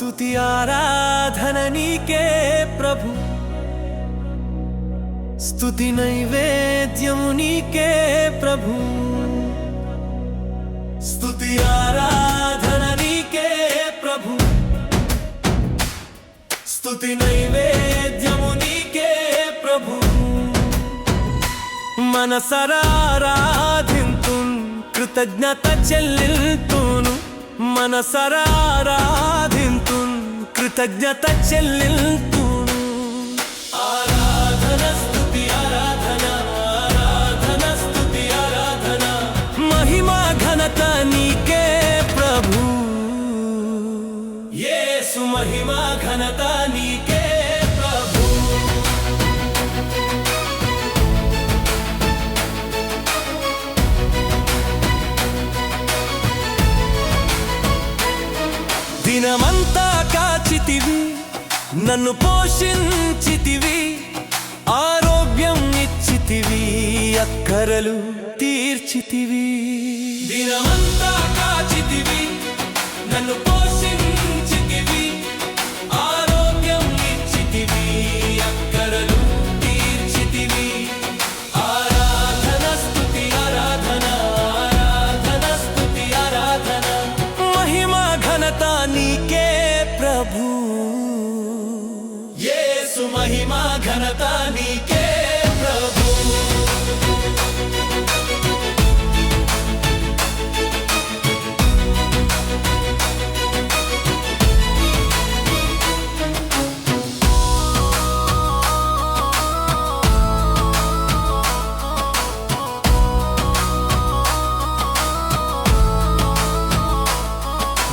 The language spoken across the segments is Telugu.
స్తుతి ఆరాధన నీకే ప్రభు, స్తుతి నైవేద్యము నీకే ప్రభు, స్తుతి ఆరాధన నీకే ప్రభు, స్తుతి నైవేద్యము నీకే ప్రభు. మనసరారాధింతున్ కృతజ్ఞత చెల్లిల్తును, మనసరారాధింతున్ కృతజ్ఞత చెల్లిల్తును. ఆరాధన స్తుతి ఆరాధన, ఆరాధన స్తుతి ఆరాధన, మహిమా ఘనత నీకే ప్రభు. యేసు మహిమా ఘనత నీకే ప్రభు. దినమంతా కాచితివి, నన్ను పోషించితివి, ఆరోగ్యం ఇచ్చితివి, అక్కరలు తీర్చితివి. దినమంతా కాచితివి, నన్ను పోషించితివి, ఆరోగ్యం ఇచ్చితివి, అక్కరలు తీర్చితివి. ఆరాధన స్తుతి ఆరాధన, ఆరాధన స్తుతి ఆరాధన, మహిమా ఘనత నీకే ప్రభు. యేసు మహిమా ఘనత నీకే ప్రభు.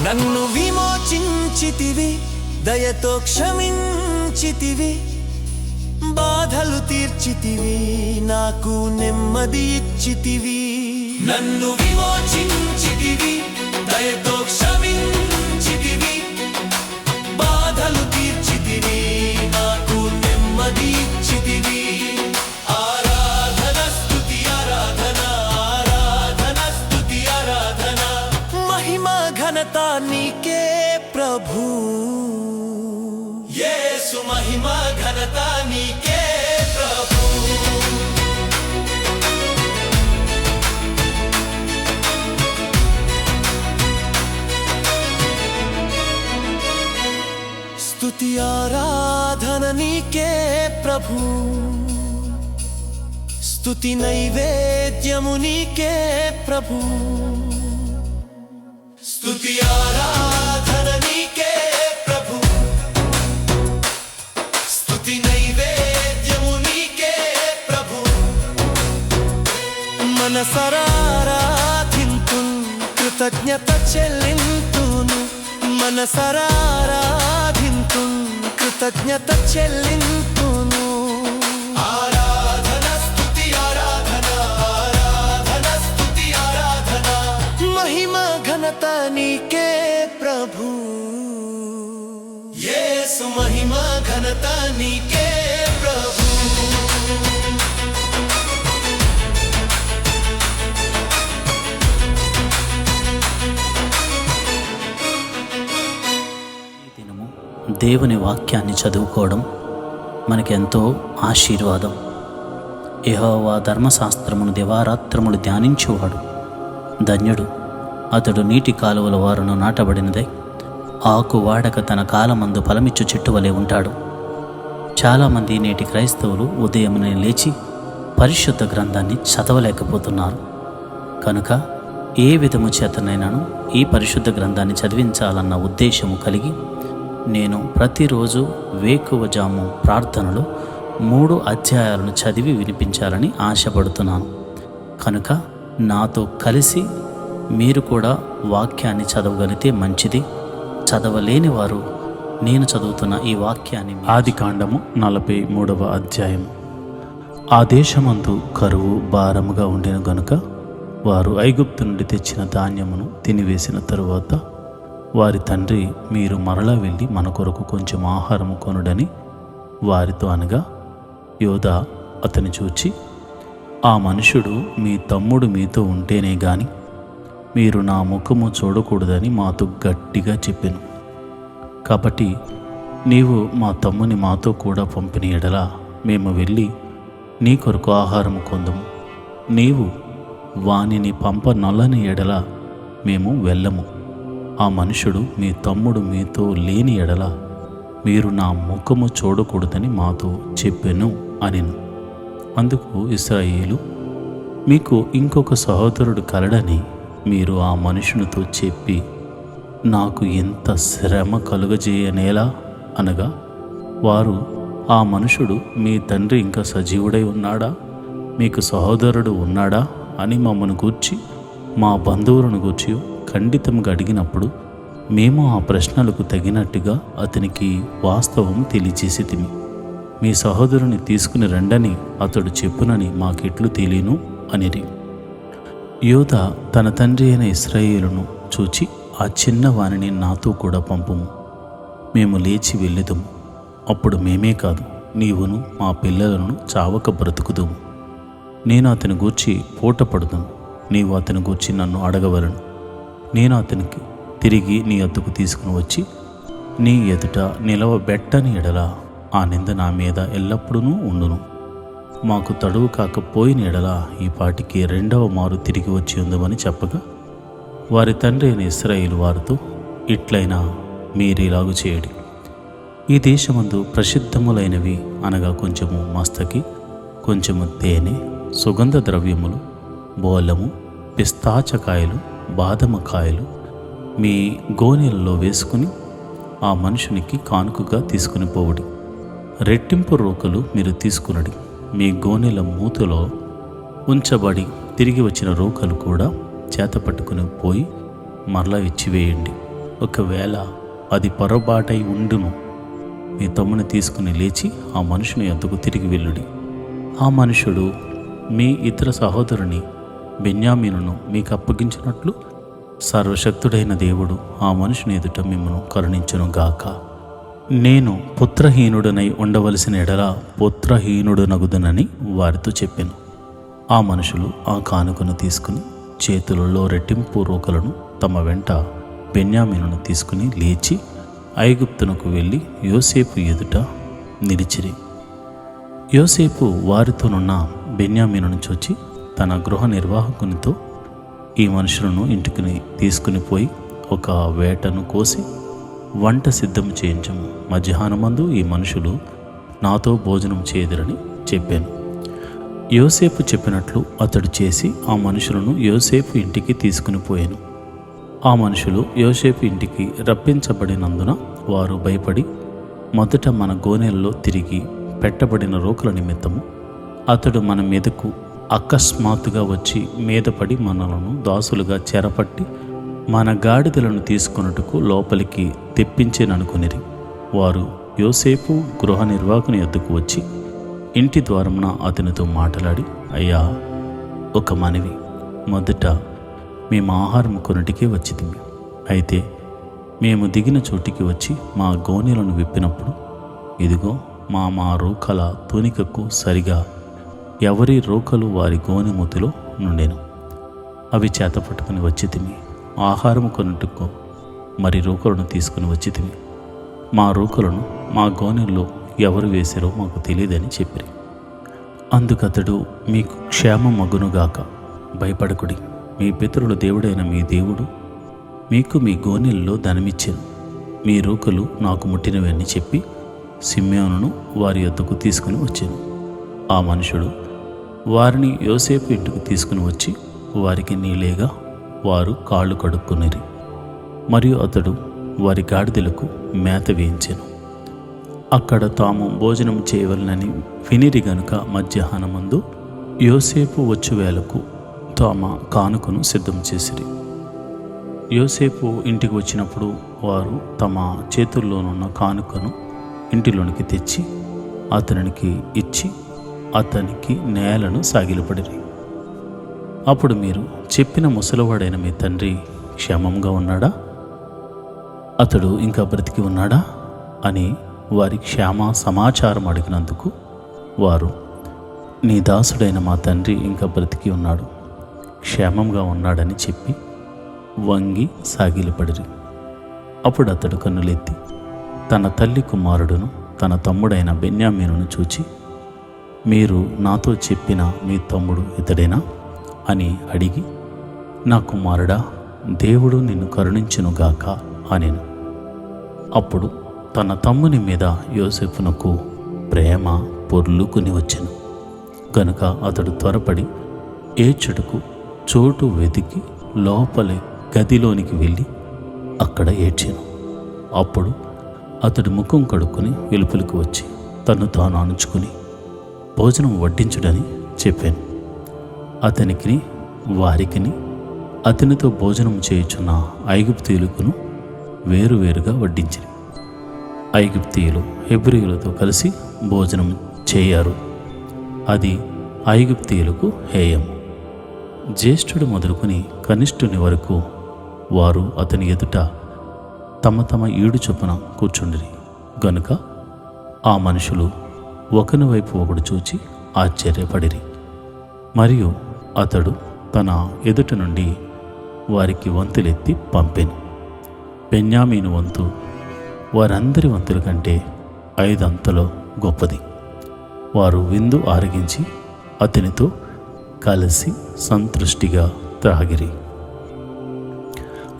నన్ను విమోచించితివి, దయతో క్షమించితివి, బాధలు తీర్చితివి, నాకు నెమ్మది ఇచ్చితివి. నన్ను విమోచించితివి, దయతో క్షమించితివి, బాధలు తీర్చితివి, నాకు నెమ్మది ఇచ్చితివి. ఆరాధన స్తుతి ఆరాధన, ఆరాధన స్తుతి ఆరాధన, మహిమా ఘనత నీకే ప్రభు. యేసు మహిమా ఘనత నీకే ప్రభు. స్తుతి ఆరాధన నీకే ప్రభు, స్తుతి నైవేద్యము నీకే ప్రభు, స్తుతి ఆరాధన నీకే ప్రభు, స్తుతి నైవేద్యము నీకే ప్రభు. మనసరారాధింతున్ కృతజ్ఞత చెల్లింతును, మనసరారాధింతున్ కృతజ్ఞత చెల్లింతును. ఆరాధన స్తుతి ఆరాధన, ఆరాధన స్తుతి ఆరాధన, మహిమా ఘనత నీకే ప్రభు. యేసు మహిమా ఘనత నీకే ప్రభు. ఈ దినము దేవుని వాక్యాన్ని చదువుకోవడం మనకెంతో ఆశీర్వాదం. యెహోవా ధర్మశాస్త్రమును దివారాత్రములు ధ్యానించువాడు ధన్యుడు. అతడు నీటి కాలువల వారును నాటబడినదై ఆకు వాడక తన కాలమందు ఫలమిచ్చు చెట్టు వలె ఉంటాడు. చాలామంది నేటి క్రైస్తవులు ఉదయమునే లేచి పరిశుద్ధ గ్రంథాన్ని చదవలేకపోతున్నారు. కనుక ఏ విధము చేతనైనాను ఈ పరిశుద్ధ గ్రంథాన్ని చదివించాలన్న ఉద్దేశము కలిగి నేను ప్రతిరోజు వేకువజాము ప్రార్థనలో 3 అధ్యాయాలను చదివి వినిపించాలని ఆశపడుతున్నాను. కనుక నాతో కలిసి మీరు కూడా వాక్యాన్ని చదవగలిగితే మంచిది. చదవలేని వారు నేను చదువుతున్న ఈ వాక్యాన్ని ఆదికాండము 43వ అధ్యాయం. ఆ దేశమందు కరువు భారముగా ఉండిన గనుక వారు ఐగుప్తు నుండి తెచ్చిన ధాన్యమును తినివేసిన తరువాత వారి తండ్రి, మీరు మరలా వెళ్ళి మన కొరకు కొంచెం ఆహారము కొనుడని వారితో అనగా, యోదా అతని చూచి, ఆ మనుషుడు మీ తమ్ముడు మీతో ఉంటేనే గాని మీరు నా ముఖము చూడకూడదని మాతో గట్టిగా చెప్పెను. కాబట్టి నీవు మా తమ్ముని మాతో కూడా పంపిన ఎడల మేము వెళ్ళి నీ కొరకు ఆహారం కొందుము. నీవు వానిని పంపనొల్లని ఎడల మేము వెళ్ళము. ఆ మనుషుడు మీ తమ్ముడు మీతో లేని ఎడల మీరు నా ముఖము చూడకూడదని మాతో చెప్పెను అనెను. అందుకు ఇశ్రాయేలు, మీకు ఇంకొక సహోదరుడు కలడని మీరు ఆ మనుషునితో చెప్పి నాకు ఎంత శ్రమ కలుగజేయనేలా అనగా, వారు, ఆ మనుషుడు మీ తండ్రి ఇంకా సజీవుడై ఉన్నాడా, మీకు సహోదరుడు ఉన్నాడా అని మమ్మను గూర్చి మా బంధువులను గూర్చి ఖండితంగా అడిగినప్పుడు మేము ఆ ప్రశ్నలకు తగినట్టుగా అతనికి వాస్తవం తెలియజేసితిమి. మీ సహోదరుని తీసుకుని రండని అతడు చెప్పునని మాకెట్లు తెలియను అనిరి. యోధా తన తండ్రి అయిన ఇశ్రాయేలును చూచి, ఆ చిన్నవానిని నాతో కూడా పంపుము, మేము లేచి వెళ్ళుదము. అప్పుడు మేమే కాదు, నీవును మా పిల్లలను చావక బ్రతుకుదుము. నేను అతని గూర్చి పూటపడుదును, నీవు అతని గూర్చి నన్ను అడగవలను. నేను అతనికి తిరిగి నీ వద్దకు తీసుకుని వచ్చి నీ ఎదుట నిలవబెట్టని ఎడల ఆ నింద నా మీద ఎల్లప్పుడూ ఉండును. మాకు తడువు కాకపోయిన ఎడల ఈ పాటికి రెండవ మారు తిరిగి వచ్చి ఉందమని చెప్పగా, వారి తండ్రి అయిన ఇశ్రాయేలు వారితో, ఇట్లయినా మీరిలాగు చేయడి. ఈ దేశమందు ప్రసిద్ధములైనవి అనగా కొంచెము మస్తకి, కొంచెము తేనె, సుగంధ ద్రవ్యములు, బోలము, పిస్తాచకాయలు, బాదమకాయలు మీ గోనెలలో వేసుకుని ఆ మనుషునికి కానుకగా తీసుకుని పోవుడి. రెట్టింపు రోకలు మీరు తీసుకునడి. మీ గోనెల మూతలో ఉంచబడి తిరిగి వచ్చిన రోకలు కూడా చేత పట్టుకుని పోయి మరలా ఇచ్చివేయండి. ఒకవేళ అది పొరపాటై ఉండును, మీ తమ్ముని తీసుకుని లేచి ఆ మనుషుని యొద్దకు తిరిగి వెళ్ళుడి. ఆ మనుషుడు మీ ఇతర సహోదరుని బెన్యామీనును మీకు అప్పగించినట్లు సర్వశక్తుడైన దేవుడు ఆ మనుషుని ఎదుట మిమ్మను కరుణించును గాక. నేను పుత్రహీనుడనై ఉండవలసిన ఎడల పుత్రహీనుడనగుదనని వారితో చెప్పాను. ఆ మనుషులు ఆ కానుకను తీసుకుని చేతులలో రెట్టింపు రోకలను తమ వెంట బెన్యామీనును తీసుకుని లేచి ఐగుప్తునకు వెళ్ళి యోసేపు ఎదుట నిలిచిరి. యోసేపు వారితోనున్న బెన్యామీనును చూచి తన గృహ నిర్వాహకునితో, ఈ మనుషులను ఇంటికి తీసుకుని పోయి ఒక వేటను కోసి వంట సిద్ధం చేయించము. మధ్యాహ్నమందు ఈ మనుషులు నాతో భోజనం చేయదురని చెప్పాను. యోసేపు చెప్పినట్లు అతడు చేసి ఆ మనుషులను యోసేపు ఇంటికి తీసుకుని పోయాను. ఆ మనుషులు యోసేపు ఇంటికి రప్పించబడినందున వారు భయపడి మొదట మన గోనెల్లో తిరిగి పెట్టబడిన రోకుల నిమిత్తము అతడు మన మీదకు అకస్మాత్తుగా వచ్చి మీదపడి మనలను దాసులుగా చెరపట్టి మన గాడిదలను తీసుకొనుటకు లోపలికి తెప్పించేననుకునిరి. వారు యోసేపు గృహ నిర్వాహకుని యొద్దకు వచ్చి ఇంటి ద్వారమున అతనితో మాట్లాడి, అయ్యా, ఒక మనవి, మొదట మేము ఆహారం కొనుటికే వచ్చింది. అయితే మేము దిగిన చోటికి వచ్చి మా గోనెలను విప్పినప్పుడు ఇదిగో మా రోకల తూనికకు సరిగా ఎవరి రోకలు వారి గోనె మూతిలో నుండెను. అవి చేత పట్టుకుని వచ్చితిమి. ఆహారము కొనుటకు మరి రోకలను తీసుకుని వచ్చితిమి. మా రోకలను మా గోనెల్లో ఎవరు వేశారో మాకు తెలియదని చెప్పిరి. అందుకతడు, మీకు క్షేమమగునుగాక, భయపడకుడి. మీ పితరుల దేవుడైన మీ దేవుడు మీకు మీ గోనెల్లో ధనమిచ్చాను. మీ రోకలు నాకు ముట్టినవని చెప్పి సిమ్యోనును వారి యొద్దకు తీసుకుని వచ్చాను. ఆ మనుషుడు వారిని యోసేపు ఇంటికి తీసుకుని వచ్చి వారికి నీళ్ళేగా వారు కాళ్ళు కడుక్కునిరి. మరియు అతడు వారి గాడిదలకు మేత వేయించాను. అక్కడ తాము భోజనం చేయవలనని వినిరి గనుక మధ్యాహ్నమందు యోసేపు వచ్చు వేళకు తమ కానుకను సిద్ధం చేసిరి. యోసేపు ఇంటికి వచ్చినప్పుడు వారు తమ చేతుల్లోనున్న కానుకను ఇంటిలోనికి తెచ్చి అతనికి ఇచ్చి అతనికి నేలను సాగిలపడిరి. అప్పుడు మీరు, చెప్పిన ముసలివాడైన మీ తండ్రి క్షేమంగా ఉన్నాడా, అతడు ఇంకా బ్రతికి ఉన్నాడా అని వారి క్షేమ సమాచారం అడిగినందుకు వారు, నీ దాసుడైన మా తండ్రి ఇంకా బ్రతికి ఉన్నాడు, క్షేమంగా ఉన్నాడని చెప్పి వంగి సాగిలపడిరి. అప్పుడు అతడు కన్నులెత్తి తన తల్లి కుమారుడును తన తమ్ముడైన బెన్యామీనును చూచి, మీరు నాతో చెప్పిన మీ తమ్ముడు ఇతడేనా అని అడిగి, నా కుమారుడా, దేవుడు నిన్ను కరుణించునుగాక అనెను. అప్పుడు తన తమ్ముని మీద యోసేపునకు ప్రేమ పొర్లుకుని వచ్చెను గనుక అతడు త్వరపడి ఏడ్చుటకు చోటు వెతికి లోపలి గదిలోనికి వెళ్ళి అక్కడ ఏడ్చెను. అప్పుడు అతడు ముఖం కడుక్కొని వెలుపలికి వచ్చి తను తాను అణుచుకుని భోజనం వడ్డించుడని చెప్పాను. అతనికి వారికిని అతనితో భోజనం చేయుచున్న ఐగుప్తీయులకును వేరువేరుగా వడ్డించిరి. ఐగుప్తీయులు హెబ్రీయులతో కలిసి భోజనం చేయరు, అది ఐగుప్తీయులకు హేయము. జ్యేష్ఠుడు మొదలుకొని కనిష్ఠుని వరకు వారు అతని ఎదుట తమ తమ ఈడు చొప్పున కూర్చుండిరి గనుక ఆ మనుషులు ఒకని వైపు ఒకడు చూచి ఆశ్చర్యపడిరి. మరియు అతడు తన ఎదుట నుండి వారికి వంతులెత్తి పంపెను. బెన్యామీను వంతు వారందరి వంతుల కంటే 5 అంతలో గొప్పది. వారు విందు ఆరగించి అతనితో కలిసి సంతృష్టిగా త్రాగిరి.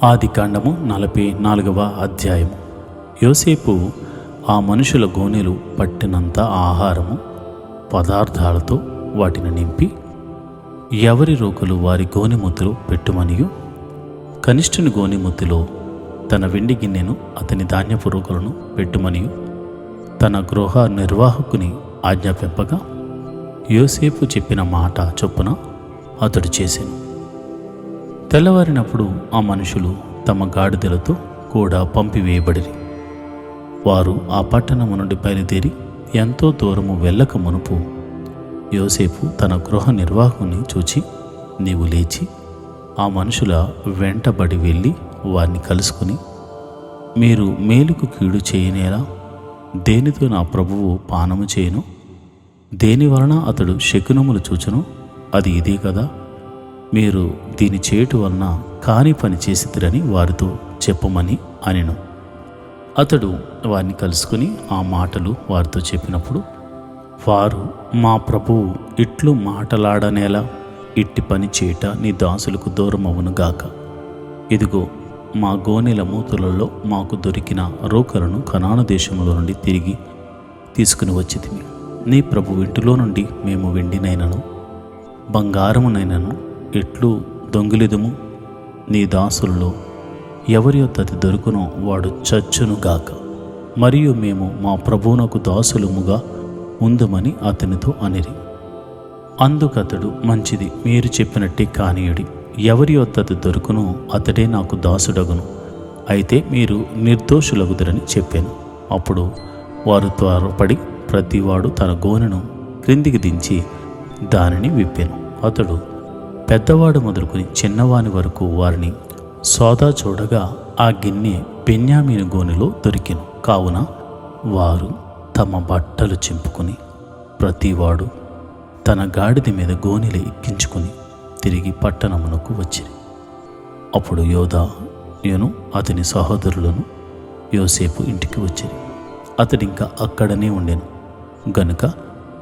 ఆదికాండము 44వ అధ్యాయము. యోసేపు ఆ మనుషుల గోనెలు పట్టినంత ఆహారము పదార్థాలతో వాటిని నింపి ఎవరి రోకలు వారి గోనెముద్దులో పెట్టుమనియు, కనిష్ఠుని గోనెముద్దులో తన వెండి గిన్నెను అతని ధాన్యపు రోకలను పెట్టుమనియు తన గృహ నిర్వాహకుని ఆజ్ఞాపింపగా, యోసేపు చెప్పిన మాట చొప్పున అతడు చేసెను. తెల్లవారినప్పుడు ఆ మనుషులు తమ గాడిదలతో కూడా పంపివేయబడిరి. వారు ఆ పట్టణము నుండి బయలుదేరి ఎంతో దూరము వెళ్ళక మునుపు యోసేపు తన గృహ నిర్వాహకుని చూచి, నీవు లేచి ఆ మనుషుల వెంటబడి వెళ్ళి వారిని కలుసుకుని, మీరు మేలుకు కీడు చేయనేలా? దేనితో నా ప్రభువు పానము చేయను? దేని వలన అతడు శకునములు చూచును? అది ఇదే కదా. మీరు దీని చేటు వలన కాని పని చేసిద్రని వారితో చెప్పమని అనెను. అతడు వారిని కలుసుకుని ఆ మాటలు వారితో చెప్పినప్పుడు వారు, మా ప్రభువు ఇట్లు మాటలాడనేలా? ఇట్టి పని చేయట నీ దాసులకు దూరమవునుగాక. ఇదిగో, మా గోనెల మూతులలో మాకు దొరికిన రోకలను కనాను దేశములో నుండి తిరిగి తీసుకుని వచ్చితిమి. నీ ప్రభు ఇంటిలో నుండి మేము వెండినైనను బంగారమునైనను ఎట్లు దొంగిలిదుము? నీ దాసులలో ఎవరి యొద్ద అది దొరుకునో వాడు చచ్చునుగాక. మరియు మేము మా ప్రభువునకు దాసులముగా ఉందుమని అతనితో అనిరి. అందుకతడు, మంచిది, మీరు చెప్పినట్టే కానీయుడి. ఎవరి యొద్ద అది దొరుకునో అతడే నాకు దాసుడగును. అయితే మీరు నిర్దోషులగుదరని చెప్పాను. అప్పుడు వారు త్వరపడి ప్రతివాడు తన గోనెను క్రిందికి దించి దానిని విప్పాను. అతడు పెద్దవాడు మొదలుకొని చిన్నవాని వరకు వారిని సోదా చూడగా ఆ గిన్నె బెన్యామీను గోనెలో దొరికెను. కావున వారు తమ బట్టలు చింపుకొని ప్రతివాడు తన గాడిద మీద గోనెలు ఎక్కించుకొని తిరిగి పట్టణమునకు వచ్చిరి. అప్పుడు యోదాను అతని సహోదరులను యోసేపు ఇంటికి వచ్చిరి. అతడింకా అక్కడనే ఉండెను గనుక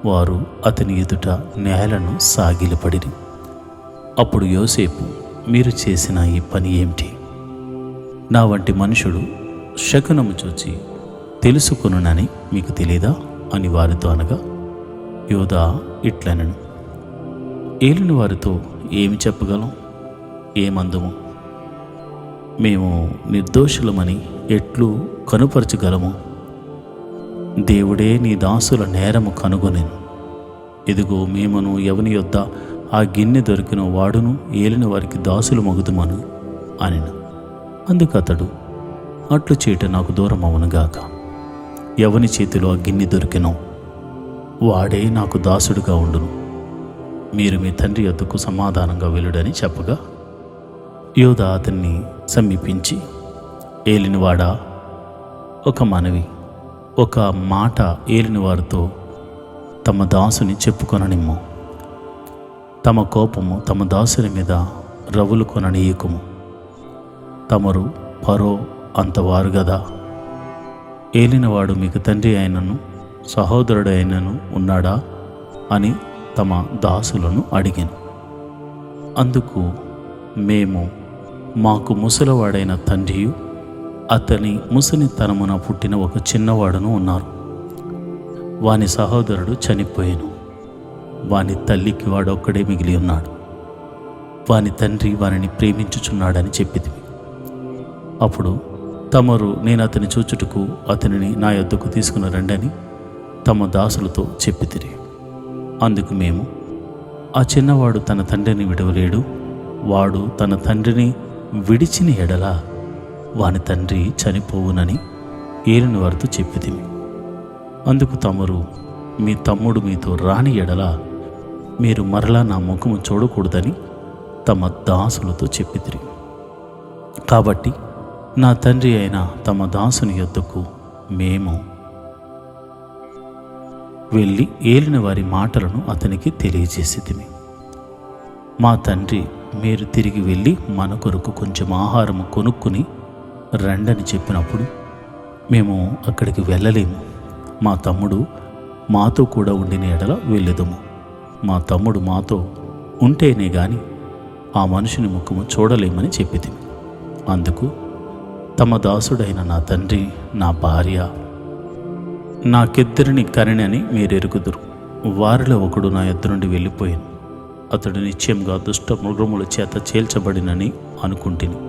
వారు అతని ఎదుట నేలను సాగిలపడిరి. అప్పుడు యోసేపు, మీరు చేసిన ఈ పని ఏమిటి? నా వంటి మనుషుడు శకునము చూచి తెలుసుకొనునని మీకు తెలీదా అని వారితో అనగా, యోదా ఇట్లనెను, ఏలిన వారితో ఏమి చెప్పగలం? ఏమందుము? మేము నిర్దోషులమని ఎట్లు కనుపరచగలము? దేవుడే నీ దాసుల నేరము కనుగొనెను. ఇదిగో, మేమును ఎవని యొద్ద ఆ గిన్నె దొరికిన వాడును ఏలిన వారికి దాసులు మగుదుమను అనెను. అందుకు అతడు, అట్లు చేయట నాకు దూరం అవునుగాక. ఎవని చేతిలో ఆ గిన్నె దొరికినో వాడే నాకు దాసుడుగా ఉండును. మీరు మీ తండ్రి యొద్దకు సమాధానంగా వెళ్ళుడని చెప్పగా, యోదా అతన్ని సమీపించి, ఏలినవాడా, ఒక మనవి, ఒక మాట ఏలిన వారితో తమ దాసుని చెప్పుకొననిమ్ము. తమ కోపము తమ దాసుని మీద రవులు కొననీయకుము. తమరు పరో అంతవారు గదా. ఏలినవాడు మీకు తండ్రి అయినను సహోదరుడైనను ఉన్నాడా అని తమ దాసులను అడిగాను. అందుకు మేము, మాకు ముసలివాడైన తండ్రియు అతని ముసలితనమున పుట్టిన ఒక చిన్నవాడును ఉన్నారు. వాని సహోదరుడు చనిపోయాను. వాని తల్లికి వాడొక్కడే మిగిలి ఉన్నాడు. వాని తండ్రి వానిని ప్రేమించుచున్నాడని చెప్పితివి. అప్పుడు తమరు నేను అతని చూచుటకు అతనిని నా యొద్దకు తీసుకుని రండని తమ దాసులతో చెప్పితిరి. అందుకు మేము, ఆ చిన్నవాడు తన తండ్రిని విడవలేడు. వాడు తన తండ్రిని విడిచిన ఎడల వాని తండ్రి చనిపోవునని ఏలిన వారితో చెప్పితిమి. అందుకు తమరు, మీ తమ్ముడు మీతో రాని ఎడల మీరు మరలా నా ముఖము చూడకూడదని తమ దాసులతో చెప్పితిరి. కాబట్టి నా తండ్రి అయిన తమ దాసుని యొద్దకు మేము వెళ్ళి ఏలిన వారి మాటలను అతనికి తెలియజేసితిమి. మా తండ్రి, మీరు తిరిగి వెళ్ళి మన కొరకు కొంచెం ఆహారము కొనుక్కుని రండని చెప్పినప్పుడు మేము అక్కడికి వెళ్ళలేము. మా తమ్ముడు మాతో కూడా ఉండిన ఎడల వెళ్ళెదము. మా తమ్ముడు మాతో ఉంటేనే గాని ఆ మనుషుని ముఖము చూడలేమని చెప్పితిమి. అందుకు తమ దాసుడైన నా తండ్రి, నా భార్య నాకిద్దరిని కనినని మీరెరుగుదురు. వారిలో ఒకడు నా యొద్ద నుండి వెళ్ళిపోయాను. అతడు నిశ్చయంగా దుష్ట మృగముల చేత చేల్చబడినని అనుకుంటుని.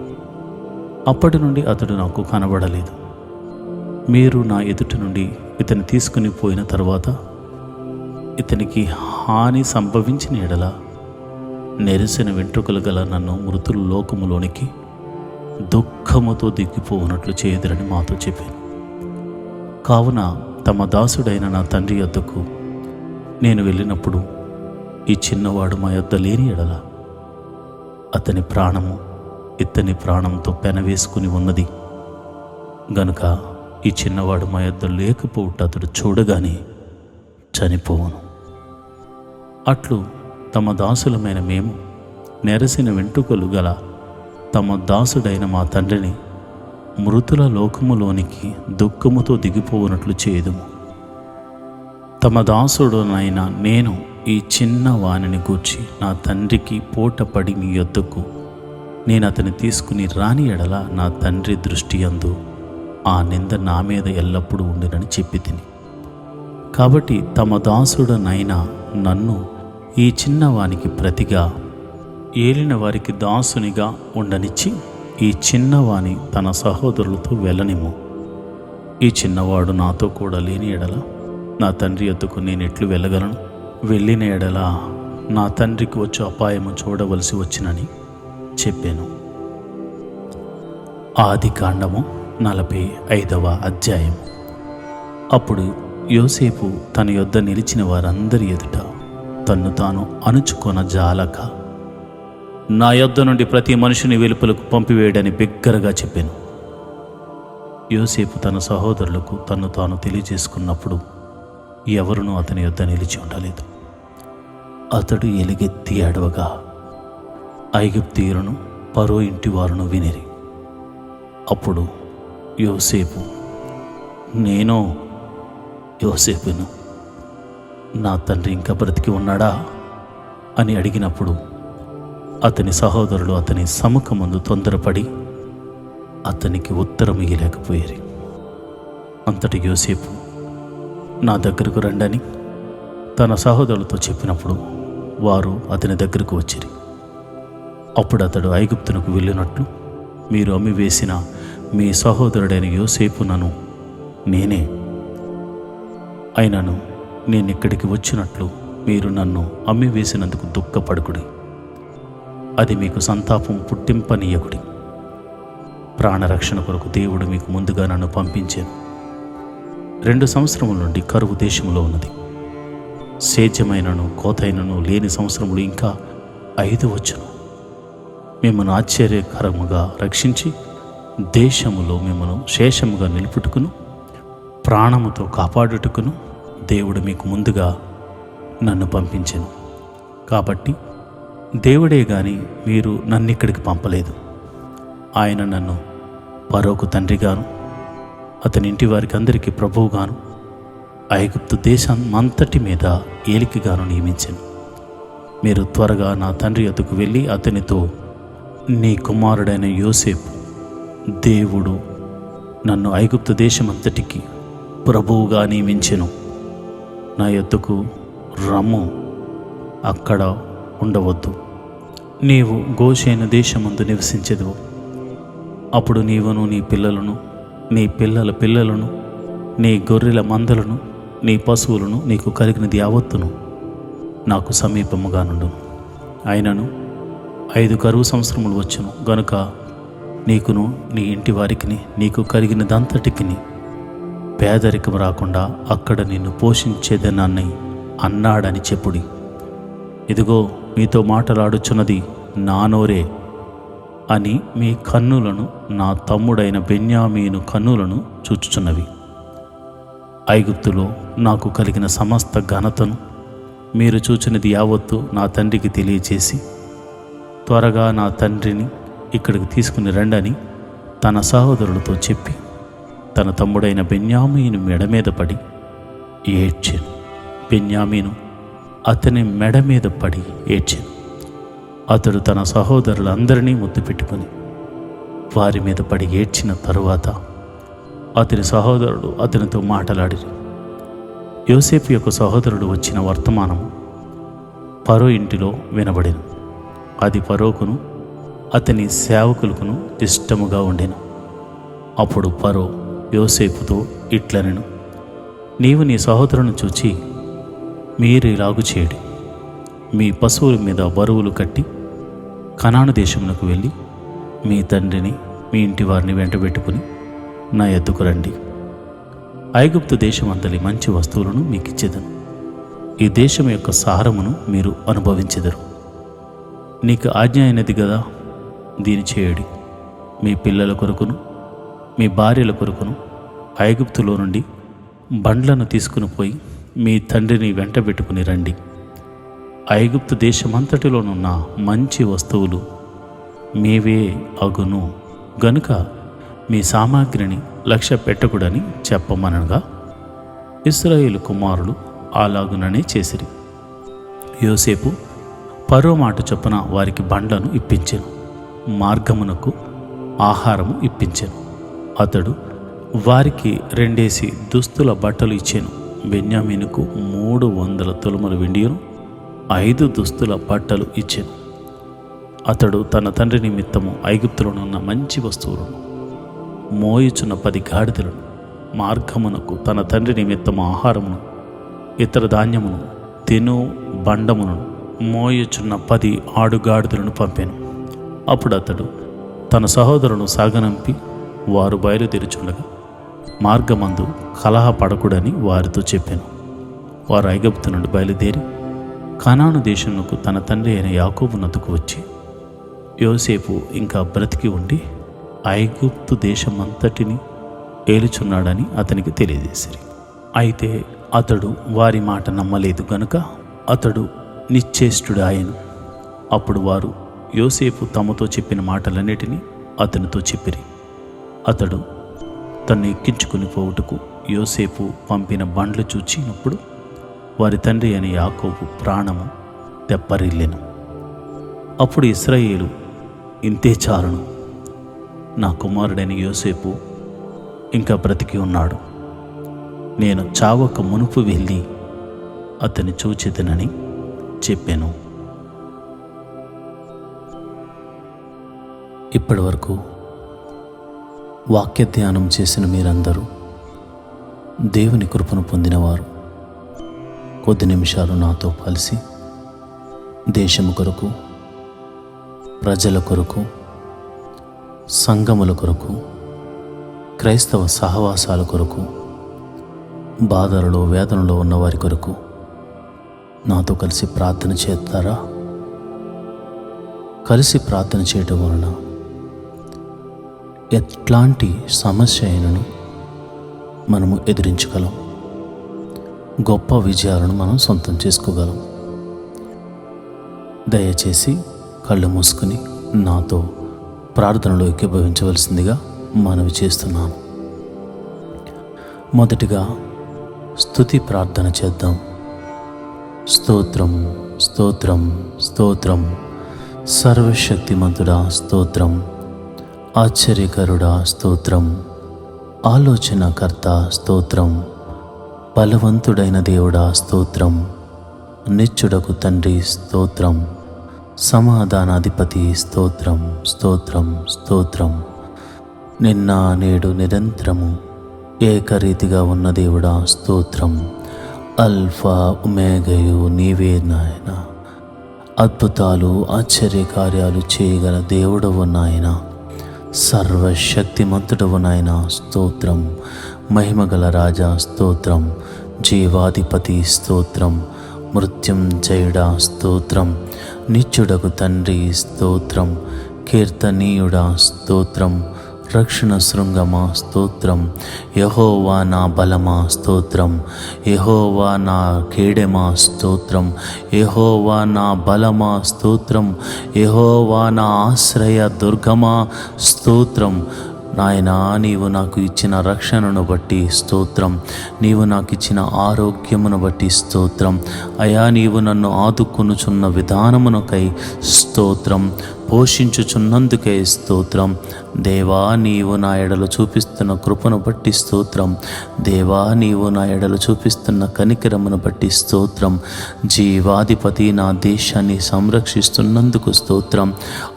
అప్పటి నుండి అతడు నాకు కనబడలేదు. మీరు నా ఎదుటి నుండి ఇతని తీసుకుని పోయిన తర్వాత ఇతనికి హాని సంభవించిన ఎడల నెరిసిన వెంట్రుకలు గల నన్ను మృతుల లోకములోనికి దుఃఖముతో దిగిపోవునట్లు చేయదురని మాతో చెప్పాను. కావున తమ దాసుడైన నా తండ్రి యొద్దకు నేను వెళ్ళినప్పుడు ఈ చిన్నవాడు మా యొద్ద లేని ఎడల అతని ప్రాణము ఇతని ప్రాణంతో పెనవేసుకుని ఉన్నది గనుక ఈ చిన్నవాడు మా యొద్ద లేకపోవుట అతడు చూడగానే చనిపోవును. అట్లు తమ దాసులమైన మేము నెరసిన వెంట్రుకలు గల తమ దాసుడైన మా తండ్రిని మృతుల లోకములోనికి దుఃఖముతో దిగిపోవునట్లు చేయుదుము. తమ దాసుడునైన నేను ఈ చిన్న వానిని గూర్చి నా తండ్రికి పోటపడి మీ యొద్దకు నేను అతని తీసుకుని రాని ఎడల నా తండ్రి దృష్టి యందు ఆ నింద నా మీద ఎల్లప్పుడూ ఉండినని చెప్పి తిని. కాబట్టి తమ దాసుడనైనా నన్ను ఈ చిన్నవానికి ప్రతిగా ఏలిన వారికి దాసునిగా ఉండనిచ్చి ఈ చిన్నవాని తన సహోదరులతో వెళ్ళనిమ్ము. ఈ చిన్నవాడు నాతో కూడా లేని ఎడల నా తండ్రి యొద్దకు నేను ఎట్లు వెళ్ళగలను? వెళ్ళిన ఎడల నా తండ్రికి వచ్చే అపాయము చూడవలసి వచ్చినని చెప్పాను. ఆదికాండము 45వ అధ్యాయం. అప్పుడు యోసేపు తన యొద్ద నిలిచిన వారందరి ఎదుట తన్ను తాను అణుచుకొన జాలక, నా యొద్ద నుండి ప్రతి మనిషిని వెలుపలకు పంపివేయడని బిగ్గరగా చెప్పాను. యోసేపు తన సహోదరులకు తన్ను తాను తెలియజేసుకున్నప్పుడు ఎవరునూ అతని యొద్ద నిలిచి ఉండలేదు. అతడు ఎలుగెత్తి ఏడవగా ఐగుప్తీయులను ఫరో ఇంటి వారును వినిరి. అప్పుడు యోసేపు, నేనో యోసేపును, నా తండ్రి ఇంకా బ్రతికి ఉన్నాడా అని అడిగినప్పుడు అతని సహోదరులు అతని సముఖమందు తొందరపడి అతనికి ఉత్తరం ఇయ్యలేకపోయారు. అంతటి యోసేపు నా దగ్గరకు రండని తన సహోదరులతో చెప్పినప్పుడు వారు అతని దగ్గరకు వచ్చిరి. అప్పుడు అతడు ఐగుప్తునకు వెళ్ళినట్లు మీరు అమ్మివేసిన మీ సహోదరుడైన యోసేపునను నేనే. అయినను నేనిక్కడికి వచ్చినట్లు మీరు నన్ను అమ్మివేసినందుకు దుఃఖపడుకుడి. అది మీకు సంతాపం పుట్టింపనీయకుడి. ప్రాణరక్షణ కొరకు దేవుడు మీకు ముందుగా నన్ను పంపించాను. 2 సంవత్సరముల నుండి కరువు దేశంలో ఉన్నది. సేద్యమైనను కోతైనను లేని సంవత్సరములు ఇంకా 5 వచ్చును. మిమ్మను ఆశ్చర్యకరముగా రక్షించి దేశములో మిమ్మను శేషముగా నిలుపుటకును ప్రాణముతో కాపాడుటకును దేవుడు మీకు ముందుగా నన్ను పంపించెను. కాబట్టి దేవుడే గాని మీరు నన్నిక్కడికి పంపలేదు. ఆయన నన్ను ఫరోకు తండ్రిగాను అతని ఇంటి వారికి అందరికీ ప్రభువుగాను ఐగుప్తు దేశం అంతటి మీద ఏలికగాను నియమించాను. మీరు త్వరగా నా తండ్రి యొద్దకు వెళ్ళి అతనితో, నీ కుమారుడైన యోసేపు దేవుడు నన్ను ఐగుప్తు దేశమంతటికి ప్రభువుగా నియమించెను, నా యొద్దకు రమ్ము, అక్కడ ఉండవద్దు. నీవు గోషేను దేశమందు నివసించెదవు. అప్పుడు నీవును నీ పిల్లలను, నీ పిల్లల పిల్లలను, నీ గొర్రెల మందలను, నీ పశువులను, నీకు కలిగినది యావత్తును నాకు సమీపముగా నుండును. అయినను 5 కరువు సంవత్సరములు వచ్చును గనుక నీకును నీ ఇంటి వారికిని నీకు కలిగినదంతటికిని పేదరికం రాకుండా అక్కడ నిన్ను పోషించేదనని అన్నాడని చెప్పుడి. ఇదిగో మీతో మాటలాడుచున్నది నా నోరే అని మీ కన్నులను నా తమ్ముడైన బెన్యామీను కన్నులను చూచుచున్నవి. ఐగుప్తులో నాకు కలిగిన సమస్త ఘనతను మీరు చూచినది యావత్తు నా తండ్రికి తెలియచేసి, త్వరగా నా తండ్రిని ఇక్కడికి తీసుకుని రండని తన సహోదరులతో చెప్పి తన తమ్ముడైన బెన్యామీను మెడ మీద పడి ఏడ్చాను. బెన్యామీను అతని మెడ మీద పడి ఏడ్చాను. అతడు తన సహోదరులందరినీ ముద్దు పెట్టుకొని వారి మీద పడి ఏడ్చిన తరువాత అతని సహోదరుడు అతనితో మాటలాడిరి. యోసేపు యొక్క సహోదరుడు వచ్చిన వర్తమానము ఫరో ఇంటిలో వినబడెను. అది ఫరోకును అతని సేవకులకును ఇష్టముగా ఉండెను. అప్పుడు ఫరో యోసేపుతో ఇట్లనెను, నీవు నీ సహోదరుని చూచి మీరు ఇలాగు చేయడి, మీ పశువుల మీద బరువులు కట్టి కనాను దేశమునకు వెళ్ళి మీ తండ్రిని మీ ఇంటి వారిని వెంటబెట్టుకుని నా ఎద్దుకు రండి. ఐగుప్తు దేశమంతలి మంచి వస్తువులను మీకు ఇచ్చేదను. ఈ దేశం యొక్క సారమును మీరు అనుభవించెదరు. నీకు ఆజ్ఞ అయినది కదా, దీని చేయడి. మీ పిల్లల కొరకును మీ భార్యల కొరకును ఐగుప్తులో నుండి బండ్లను తీసుకుని పోయి మీ తండ్రిని వెంటబెట్టుకుని రండి. ఐగుప్తు దేశమంతటిలోనున్న మంచి వస్తువులు మీవే అగును గనుక మీ సామాగ్రిని లక్ష్య పెట్టకూడని చెప్పమనగా ఇశ్రాయేలు కుమారులు అలాగుననే చేసిరి. యోసేపు ఫరో మాట చొప్పున వారికి బండ్లను ఇప్పించెను, మార్గమునకు ఆహారము ఇప్పించెను. అతడు వారికి 2 దుస్తుల బట్టలు ఇచ్చెను. బెన్యామీనుకు 300 తులముల వెండియును 5 దుస్తుల బట్టలు ఇచ్చెను. అతడు తన తండ్రి నిమిత్తము ఐగుప్తులోనున్న మంచి వస్తువులను, మోయుచున్న 10 గాడిదలను, మార్గమునకు తన తండ్రి నిమిత్తము ఆహారమును, ఇతర ధాన్యమును, తిను బండమును, మోయుచున్న 10 ఆడుగాడిదలను పంపాను. అప్పుడు అతడు తన సహోదరును సాగనంపి వారు బయలుదేరుచుండగా మార్గమందు కలహపడకూడని వారితో చెప్పాను. వారు ఐగుప్తు నుండి బయలుదేరి కనాను దేశమునకు తన తండ్రి అయిన యాకోబు నద్దకు వచ్చి, యోసేపు ఇంకా బ్రతికి ఉండి ఐగుప్తు దేశమంతటిని ఏలుచున్నాడని అతనికి తెలియజేసిరి. అయితే అతడు వారి మాట నమ్మలేదు గనుక అతడు నిశ్చేష్టుడాయెను. అప్పుడు వారు యోసేపు తమతో చెప్పిన మాటలన్నిటినీ అతనితో చెప్పిరి. అతడు తన్ను ఎక్కించుకుని పోవుటకు యోసేపు పంపిన బండ్లు చూచినప్పుడు వారి తండ్రి అయిన యాకోబు ప్రాణము తెప్పరిల్లెను. అప్పుడు ఇశ్రాయేలు, ఇంతే చాలును, నా కుమారుడైన యోసేపు ఇంకా బ్రతికి ఉన్నాడు, నేను చావక మునుపు వెళ్ళి అతన్ని చూచెదనని చెప్పాను. ఇప్పటి వరకు వాక్య ధ్యానం చేసిన మీరందరూ దేవుని కృపను పొందినవారు. కొద్ది నిమిషాలు నాతో కలిసి దేశము కొరకు, ప్రజల కొరకు, సంఘముల కొరకు, క్రైస్తవ సహవాసాల కొరకు, బాధలలో వేదనలో ఉన్నవారి కొరకు నాతో కలిసి ప్రార్థన చేస్తారా? కలిసి ప్రార్థన చేయటం వలన ఎట్లాంటి సమస్య అయినను మనము ఎదిరించగలం, గొప్ప విజయాలను మనం సొంతం చేసుకోగలం. దయచేసి కళ్ళు మూసుకుని నాతో ప్రార్థనలో ఏకీభవించవలసిందిగా మనవి చేస్తున్నాను. మొదటిగా స్తుతి ప్రార్థన చేద్దాం. స్తోత్రం స్తోత్రం స్తోత్రం, సర్వశక్తిమంతుడా స్తోత్రం, ఆశ్చర్యకరుడా స్తోత్రం, ఆలోచనకర్త స్తోత్రం, బలవంతుడైన దేవుడా స్తోత్రం, నిత్యుడకు తండ్రి స్తోత్రం, సమాధానాధిపతి స్తోత్రం స్తోత్రం స్తోత్రం, నిన్న నేడు నిరంతరము ఏకరీతిగా ఉన్న దేవుడా స్తోత్రం, అల్ఫా ఒమేగయు నీవే నాయన, అద్భుతాలు ఆశ్చర్యకార్యాలు చేయగల దేవుడవు నాయన, సర్వశక్తిమంతుడవు నాయన స్తోత్రం, మహిమగల రాజా స్తోత్రం, జీవాధిపతి స్తోత్రం, మృత్యుంజయుడా స్తోత్రం, నిత్యుడకు తండ్రి స్తోత్రం, కీర్తనీయుడా స్తోత్రం, రక్షణ శృంగమా స్తోత్రం, యెహోవా నా బలమా స్తోత్రం, యెహోవా నా కేడెమా స్తోత్రం, యెహోవా నా బలమా స్తోత్రం, యెహోవా నా ఆశ్రయ దుర్గమా స్తోత్రం. నాయనా, నీవు నాకు ఇచ్చిన రక్షణను బట్టి స్తోత్రం, నీవు నాకు ఇచ్చిన ఆరోగ్యమును బట్టి స్తోత్రం, అయా నీవు నన్ను ఆదుకొనుచున్న విధానమునకై స్తోత్రం, పోషించుచున్నందుకే స్తోత్రం. దేవా, నీవు నా ఎడలు చూపిస్తున్న కృపను బట్టి స్తోత్రం, దేవా నీవు నా ఎడలు చూపిస్తున్న కనికరమును బట్టి స్తోత్రం, జీవాధిపతి నా దేశాన్ని సంరక్షిస్తున్నందుకు స్తోత్రం,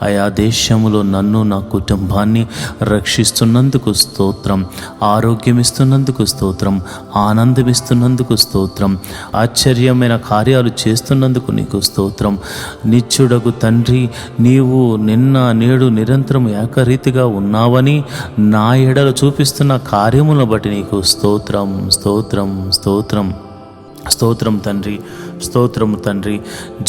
ఆయా దేశములో నన్ను నా కుటుంబాన్ని రక్షిస్తున్నందుకు స్తోత్రం, ఆరోగ్యమిస్తున్నందుకు స్తోత్రం, ఆనందమిస్తున్నందుకు స్తోత్రం, ఆశ్చర్యమైన కార్యాలు చేస్తున్నందుకు నీకు స్తోత్రం. నిత్యుడగు తండ్రి, నీవు నిన్న నేడు నిరంతరం ఏకరీతిగా ఉన్నావని నా ఎడలు చూపిస్తున్న కార్యములను బట్టి నీకు స్తోత్రం స్తోత్రం స్తోత్రం స్తోత్రం తండ్రి, స్తోత్రము తండ్రి,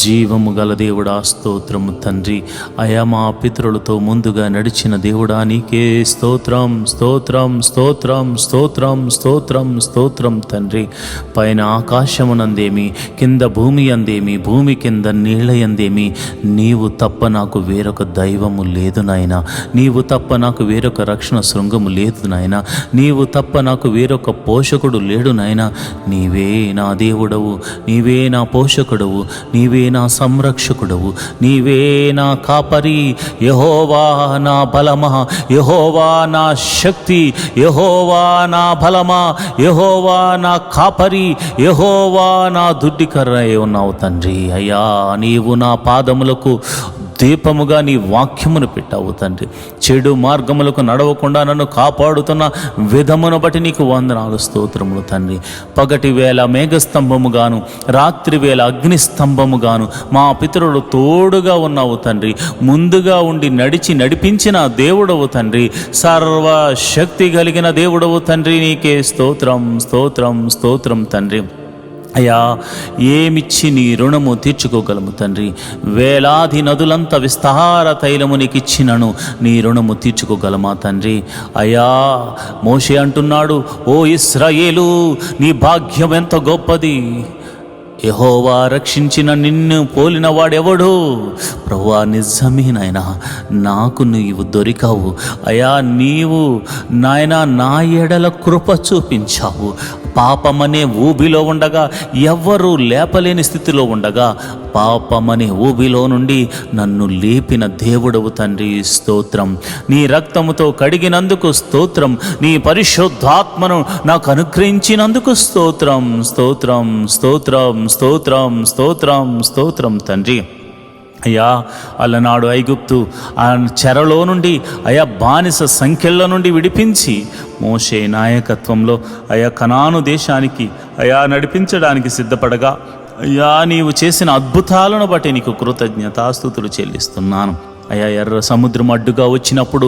జీవము గల దేవుడా స్తోత్రము తండ్రి, అయా మా పితరులతో ముందుగా నడిచిన దేవుడా నీకే స్తోత్రం స్తోత్రం స్తోత్రం స్తోత్రం స్తోత్రం స్తోత్రం తండ్రి. పైన ఆకాశమునందేమి, కింద భూమి అందేమి, భూమి కింద నీళ్ళయందేమి, నీవు తప్ప నాకు వేరొక దైవము లేదు నాయన, నీవు తప్ప నాకు వేరొక రక్షణ శృంగము లేదు నాయన, నీవు తప్ప నాకు వేరొక పోషకుడు లేడు నాయన. నీవే నా దేవుడవు, నీవే నా పోషకుడవు, నీవే నా సంరక్షకుడవు, నీవే నా కాపరి. యెహోవా నా బలమా, యెహోవా నా శక్తి, యెహోవా నా బలమా, యెహోవా నా కాపరి, యెహోవా నా దుడ్డికర్ర ఉన్నావు తండ్రి. అయ్యా, నీవు నా పాదములకు దీపముగా నీ వాక్యమును పెట్టావు తండ్రి. చెడు మార్గములకు నడవకుండా నన్ను కాపాడుతున్న విధమును బట్టి నీకు వందనాలు స్తోత్రములు తండ్రి. పగటి వేళ మేఘస్తంభముగాను, రాత్రి వేళ అగ్నిస్తంభముగాను మా పితరులు తోడుగా ఉన్నావు తండ్రి. ముందుగా ఉండి నడిపించిన దేవుడవు తండ్రి, సర్వశక్తి కలిగిన దేవుడవు తండ్రి. నీకే స్తోత్రం స్తోత్రం స్తోత్రం తండ్రి. అయ్యా, ఏమిచ్చి నీ రుణము తీర్చుకోగలము తండ్రి? వేలాది నదులంత విస్తార తైలము నీకు ఇచ్చినను నీ రుణము తీర్చుకోగలమా తండ్రి? అయ్యా, మోషే అంటున్నాడు, ఓ ఇశ్రాయేలు, నీ భాగ్యం ఎంత గొప్పది, యెహోవా రక్షించిన నిన్ను పోలిన వాడెవడు? ప్రభువా, నిజమే నాయన, నాకు నీవు దొరికావు. అయా, నీవు నాయన నా ఎడల కృప చూపించావు. పాపమనే ఊబిలో ఉండగా, ఎవ్వరూ లేపలేని స్థితిలో ఉండగా, పాపమనే ఊబిలో నుండి నన్ను లేపిన దేవుడవు తండ్రి. స్తోత్రం. నీ రక్తముతో కడిగినందుకు స్తోత్రం. నీ పరిశుద్ధాత్మను నాకు అనుగ్రహించినందుకు స్తోత్రం స్తోత్రం స్తోత్రం స్తోత్రం స్తోత్రం స్తోత్రం తండ్రి. అయ్యా, అలనాడు ఐగుప్తు ఆ చెరలో నుండి, అయా బానిస సంఖ్యల నుండి విడిపించి మోషే నాయకత్వంలో అయా కనాను దేశానికి అయా నడిపించడానికి సిద్ధపడగా, అయ్యా నీవు చేసిన అద్భుతాలను బట్టి నీకు కృతజ్ఞతాస్తుతులు చెల్లిస్తున్నాను. అయా, ఎర్ర సముద్రం అడ్డుగా వచ్చినప్పుడు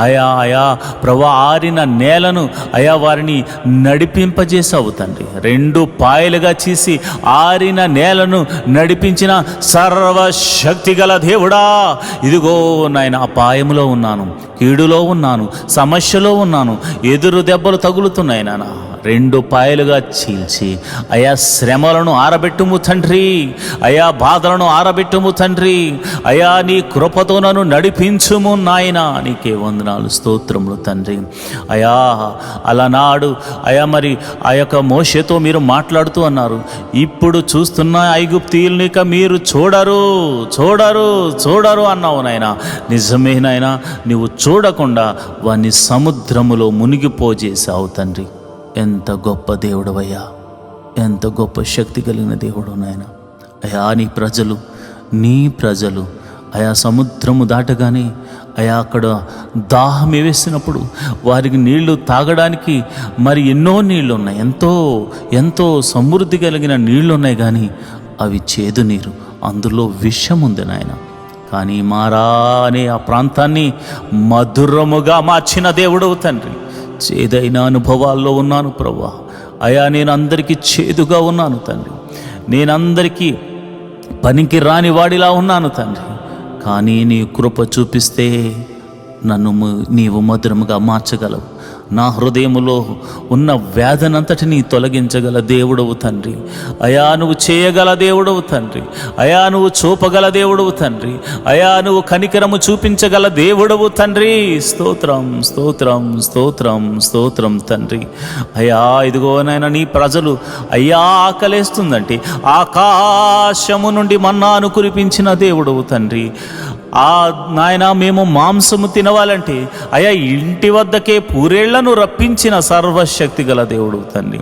ఆయా ప్రభా ఆరిన నేలను అయా వారిని నడిపింపజేసావు తండ్రి. 2 పాయలుగా చేసి ఆరిన నేలను నడిపించిన సర్వశక్తి గల దేవుడా, ఇదిగో నాయన అపాయములో ఉన్నాను, కీడులో ఉన్నాను, సమస్యలో ఉన్నాను, ఎదురు దెబ్బలు తగులుతున్నాయి నాన్న. రెండు పాయలుగా చీల్చి, అయా శ్రమలను ఆరబెట్టుము తండ్రి, అయా బాధలను ఆరబెట్టుము తండ్రి, అయా నీ కృపతో నన్ను నడిపించుము నాయనా. నీకే వందనాలు, స్తోత్రములు తండ్రి. అయా అలనాడు అయా మరి ఆ యొక్క మోషేతో మీరు మాట్లాడుతూ అన్నారు, ఇప్పుడు చూస్తున్న ఐగుప్తీయుల్ని ఇక మీరు చూడరు చూడరు చూడరు అన్నావు నాయనా. నిజమే నాయనా, నువ్వు చూడకుండా వారిని సముద్రములో మునిగిపోజేసావు తండ్రి. ఎంత గొప్ప దేవుడవయ్యా, ఎంత గొప్ప శక్తి కలిగిన దేవుడు నాయన. అయా నీ ప్రజలు అయా సముద్రము దాటగానే అయా అక్కడ దాహం వేసినప్పుడు వారికి నీళ్లు తాగడానికి మరి ఎన్నో నీళ్లు ఉన్నాయి, ఎంతో ఎంతో సమృద్ధి కలిగిన నీళ్లు ఉన్నాయి, కానీ అవి చేదు నీరు, అందులో విషం ఉంది నాయన. కానీ మారా అనే ఆ ప్రాంతాన్ని మధురముగా మార్చిన దేవుడవు తండ్రి. చేదైన అనుభవాల్లో ఉన్నాను ప్రభువా. అయా నేను అందరికీ చేదుగా ఉన్నాను తండ్రి, నేనందరికీ పనికి రాని వాడిలా ఉన్నాను తండ్రి. కానీ నీ కృప చూపిస్తే నన్ను నీవు మధురముగా మార్చగలవు. నా హృదయములో ఉన్న వ్యాధనంతటిని తొలగించగల దేవుడవు తండ్రి. అయా నువ్వు చేయగల దేవుడవు తండ్రి. అయా నువ్వు చూపగల దేవుడవు తండ్రి. అయా నువ్వు కనికరము చూపించగల దేవుడవు తండ్రి. స్తోత్రం స్తోత్రం స్తోత్రం స్తోత్రం తండ్రి. అయా ఇదిగోనైనా నీ ప్రజలు అయ్యా ఆకలేస్తుందంటే ఆకాశము నుండి మన్నాను కురిపించిన దేవుడవు తండ్రి. నాయన మేము మాంసము తినవాలంటే అయా ఇంటి వద్దకే పూరేళ్లను రప్పించిన సర్వశక్తి గల దేవుడు తండ్రి.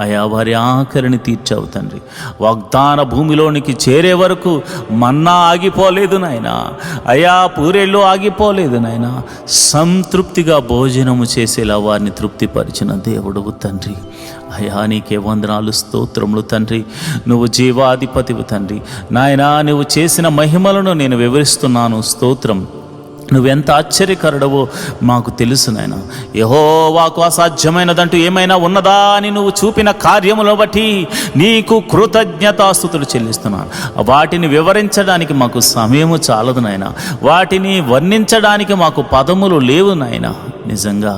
అయా వారి ఆఖరిని తీర్చావు తండ్రి. వాగ్దాన భూమిలోనికి చేరే వరకు మన్నా ఆగిపోలేదు నాయన. అయా పూరేళ్ళు ఆగిపోలేదు నాయన. సంతృప్తిగా భోజనము చేసేలా వారిని తృప్తిపరిచిన దేవుడు తండ్రి. అయా నీకే వందనాలు, స్తోత్రములు తండ్రి. నువ్వు జీవాధిపతివు తండ్రి. నాయనా నువ్వు చేసిన మహిమలను నేను వివరిస్తున్నాను. స్తోత్రం. నువ్వెంత ఆశ్చర్యకరుడవో మాకు తెలుసు నాయన. యెహోవాకు అసాధ్యమైనదంటూ ఏమైనా ఉన్నదా అని నువ్వు చూపిన కార్యములను బట్టి నీకు కృతజ్ఞతాస్తుతులు చెల్లిస్తున్నాను. వాటిని వివరించడానికి మాకు సమయము చాలదు నాయన. వాటిని వర్ణించడానికి మాకు పదములు లేవు నాయన. నిజంగా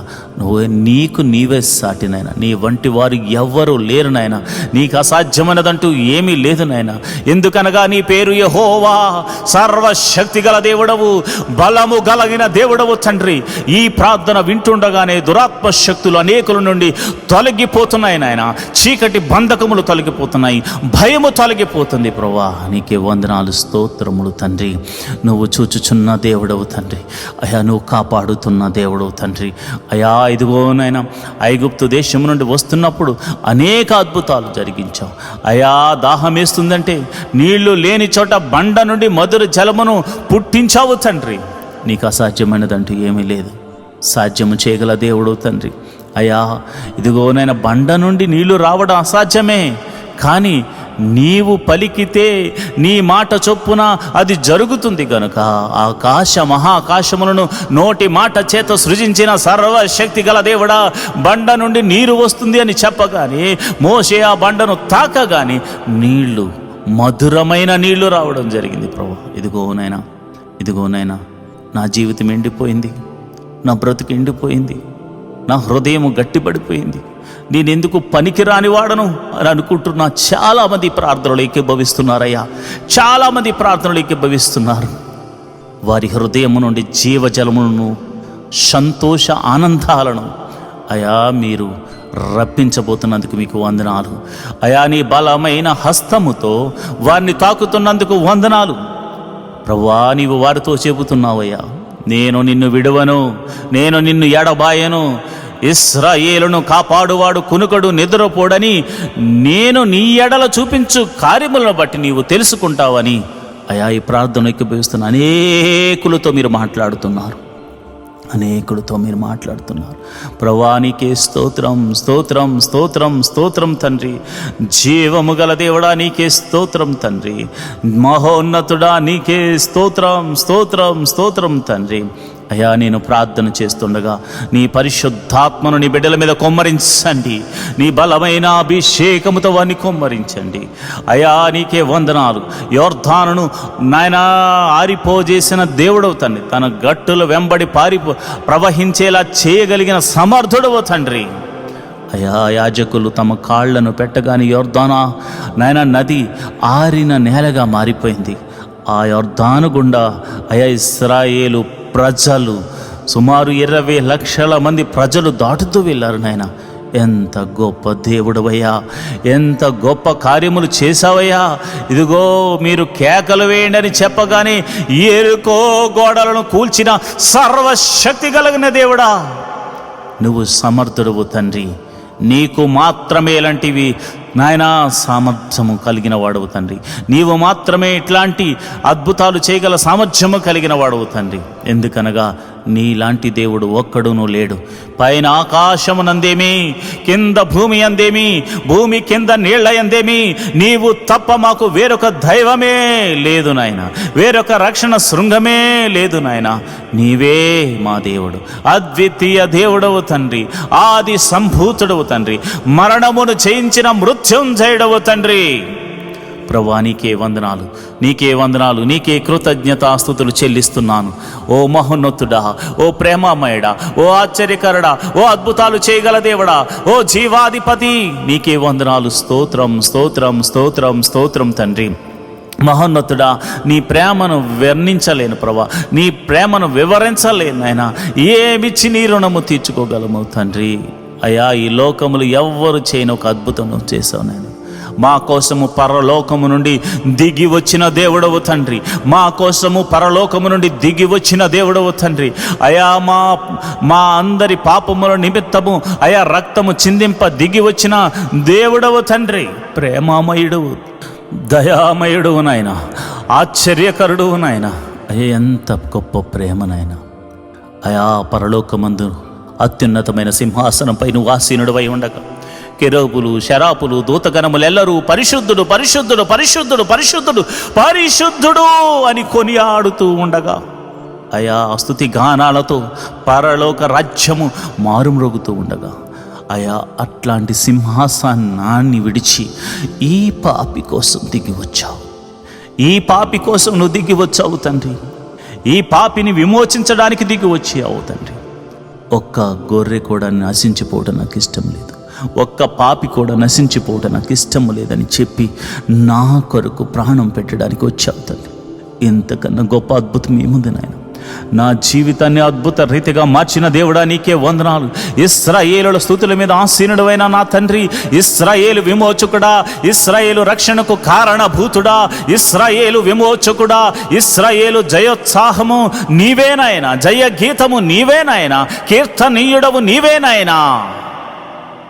నీవే సాటి నాయన. నీ వంటి వారు ఎవ్వరూ లేరు నాయన. నీకు అసాధ్యమైనదంటూ ఏమీ లేదు నాయన. ఎందుకనగా నీ పేరు యెహోవా, సర్వశక్తి గల దేవుడవు, బలము గలిగిన దేవుడవు తండ్రి. ఈ ప్రార్థన వింటుండగానే దురాత్మ శక్తులు అనేకుల నుండి తొలగిపోతున్నాయి నాయన. చీకటి బంధకములు తొలగిపోతున్నాయి, భయము తొలగిపోతుంది ప్రభువా. నీకే వందనాలు, స్తోత్రములు తండ్రి. నువ్వు చూచుచున్న దేవుడవు తండ్రి. అయా నువ్వు కాపాడుతున్న దేవుడవు తండ్రి. అయా ఇదిగోనైనా ఐగుప్తు దేశం నుండి వస్తున్నప్పుడు అనేక అద్భుతాలు జరిగించావు. అయా దాహం వేస్తుందంటే నీళ్లు లేని చోట బండ నుండి మధుర జలమును పుట్టించావు తండ్రి. నీకు అసాధ్యమైనదంటూ ఏమీ లేదు. సాధ్యము చేయగల దేవుడు తండ్రి. అయా ఇదిగోనైనా బండ నుండి నీళ్లు రావడం అసాధ్యమే, కానీ నీవు పలికితే నీ మాట చొప్పున అది జరుగుతుంది గనుక మహాకాశములను నోటి మాట చేత సృజించిన సర్వశక్తి గల దేవుడా, బండ నుండి నీరు వస్తుంది అని చెప్పగానే మోషే ఆ బండను తాకగానే నీళ్లు, మధురమైన నీళ్లు రావడం జరిగింది ప్రభు. ఇదిగోనైనా నా జీవితం ఎండిపోయింది, నా బ్రతుకు ఎండిపోయింది, నా హృదయం గట్టిపడిపోయింది, నేనెందుకు పనికిరాని వాడను అని అనుకుంటున్నా. చాలామంది ప్రార్థనలు ఏకీభవిస్తున్నారయ్యా, చాలామంది ప్రార్థనలు ఏకీభవిస్తున్నారు. వారి హృదయం నుండి జీవజలములను, సంతోష ఆనందాలను అయా మీరు రప్పించబోతున్నందుకు మీకు వందనాలు. అయా నీ బలమైన హస్తముతో వారిని తాకుతున్నందుకు వందనాలు ప్రభువా. నీవు వారితో చెబుతున్నావయ్యా, నేను నిన్ను విడువను, నేను నిన్ను ఎడబాయను, ఇశ్రాయేలును కాపాడువాడు కునుకడు నిద్రపోడని నేను నీ ఎడల చూపించు కార్యములను బట్టి నీవు తెలుసుకుంటావని అయా ఈ ప్రార్థన ఎక్కిపోయిస్తున్న అనేకులతో మీరు మాట్లాడుతున్నారు. ప్రభువానికే స్తోత్రం స్తోత్రం స్తోత్రం స్తోత్రం తండ్రి. జీవము గల దేవుడా నీకే స్తోత్రం తండ్రి. మహోన్నతుడా నీకే స్తోత్రం స్తోత్రం స్తోత్రం తండ్రి. అయా నేను ప్రార్థన చేస్తుండగా నీ పరిశుద్ధాత్మను నీ బిడ్డల మీద కొమ్మరించండి. నీ బలమైన అభిషేకముతో వారిని కొమ్మరించండి. అయా నీకే వందనాలు. యోర్దానును నాయనా ఆరిపోజేసిన దేవుడవు తండ్రి. తన గట్టుల వెంబడి ప్రవహించేలా చేయగలిగిన సమర్థుడవు తండ్రి. అయా యాజకులు తమ కాళ్లను పెట్టగానే యొర్దానా నాయన నది ఆరిన నేలగా మారిపోయింది. ఆ యొర్దాను గుండా అయా ఇశ్రాయేలు ప్రజలు సుమారు 20 లక్షల మంది ప్రజలు దాటుతూ వెళ్ళారు. నాయన ఎంత గొప్ప దేవుడవయ్యా, ఎంత గొప్ప కార్యములు చేశావయ్యా. ఇదిగో మీరు కేకలు వేయండి అని చెప్పగానే ఎరుకో గోడలను కూల్చిన సర్వశక్తి కలిగిన దేవుడా, నువ్వు సమర్థుడవు తండ్రి. నీకు మాత్రమే ఇలాంటివి నాయనా సామర్థ్యము కలిగిన వాడవు తండ్రి. నీవు మాత్రమే ఇట్లాంటి అద్భుతాలు చేయగల సామర్థ్యము కలిగిన వాడవు తండ్రి. ఎందుకనగా నీలాంటి దేవుడు ఒక్కడునూ లేడు. పైన ఆకాశమునందేమి, కింద భూమి అందేమి, భూమి కింద నీళ్ల అందేమి, నీవు తప్ప మాకు వేరొక దైవమే లేదు నాయన, వేరొక రక్షణ శృంగమే లేదు నాయన. నీవే మా దేవుడు, అద్వితీయ దేవుడవు తండ్రి, ఆది సంభూతుడవు తండ్రి, మరణమును జయించిన మృత్యుంజయుడవు తండ్రి. ప్రభువా నీకే వందనాలు, నీకే వందనాలు, నీకే కృతజ్ఞతాస్తుతులు చెల్లిస్తున్నాను. ఓ మహోన్నతుడా, ఓ ప్రేమమయుడా, ఓ ఆశ్చర్యకరుడా, ఓ అద్భుతాలు చేయగల దేవుడా, ఓ జీవాధిపతి, నీకే వందనాలు. స్తోత్రం స్తోత్రం స్తోత్రం స్తోత్రం తండ్రి. మహోన్నతుడా, నీ ప్రేమను వర్ణించలేను ప్రభా, నీ ప్రేమను వివరించలేను నాయనా. ఏమిచ్చి నీ రుణము తీర్చుకోగలము తండ్రి. అయ్యా ఈ లోకములు ఎవ్వరు చేయని ఒక అద్భుతం నువ్వు చేసావు నాయన. మా కోసము పరలోకము నుండి దిగి వచ్చిన దేవుడవు తండ్రి, మా కోసము పరలోకము నుండి దిగి వచ్చిన దేవుడవు తండ్రి. అయా మా అందరి పాపముల నిమిత్తము అయా రక్తము చిందింప దిగి వచ్చిన దేవుడవు తండ్రి. ప్రేమామయుడువు, దయామయుడువు నాయన, ఆశ్చర్యకరుడువు నాయన. అయ్యా ఎంత గొప్ప ప్రేమ నాయన. అయా పరలోకమందు అత్యున్నతమైన సింహాసనంపై నువ్వు ఆసీనుడవై ఉండగా కెరూబులు, శరాపులు, దూతగణములెల్లరూ పరిశుద్ధుడు పరిశుద్ధుడు పరిశుద్ధుడు పరిశుద్ధుడు పరిశుద్ధుడు అని కొనియాడుతూ ఉండగా అయా స్తుతి గానాలతో పరలోక రాజ్యము మారుమ్రోగుతూ ఉండగా అయా అట్లాంటి సింహాసనాన్ని విడిచి ఈ పాపి కోసం దిగి వచ్చావు. ఈ పాపి కోసం నువ్వు దిగి వచ్చావు తండ్రి. ఈ పాపిని విమోచించడానికి దిగి వచ్చావు తండ్రి. ఒక్క గొర్రె కూడా నశించిపోవడం నాకు ఇష్టం లేదు, ఒక్క పాపి కూడా నశించిపోవడం నాకు ఇష్టం లేదని చెప్పి నా కొరకు ప్రాణం పెట్టడానికి వచ్చావు తండ్రి. ఇంతకన్నా గొప్ప అద్భుతం ఏముంది నాయన. నా జీవితాన్ని అద్భుత రీతిగా మార్చిన దేవుడా నీకే వందనాలు. ఇశ్రాయేలుల స్తుతుల మీద ఆసీనుడైన నా తండ్రి, ఇశ్రాయేలు విమోచకుడా, ఇశ్రాయేలు రక్షణకు కారణభూతుడా, ఇశ్రాయేలు విమోచకుడా, ఇశ్రాయేలు జయోత్సాహము నీవేనాయన, జయ గీతము నీవేనాయన, కీర్తనీయుడవు నీవేనాయనా.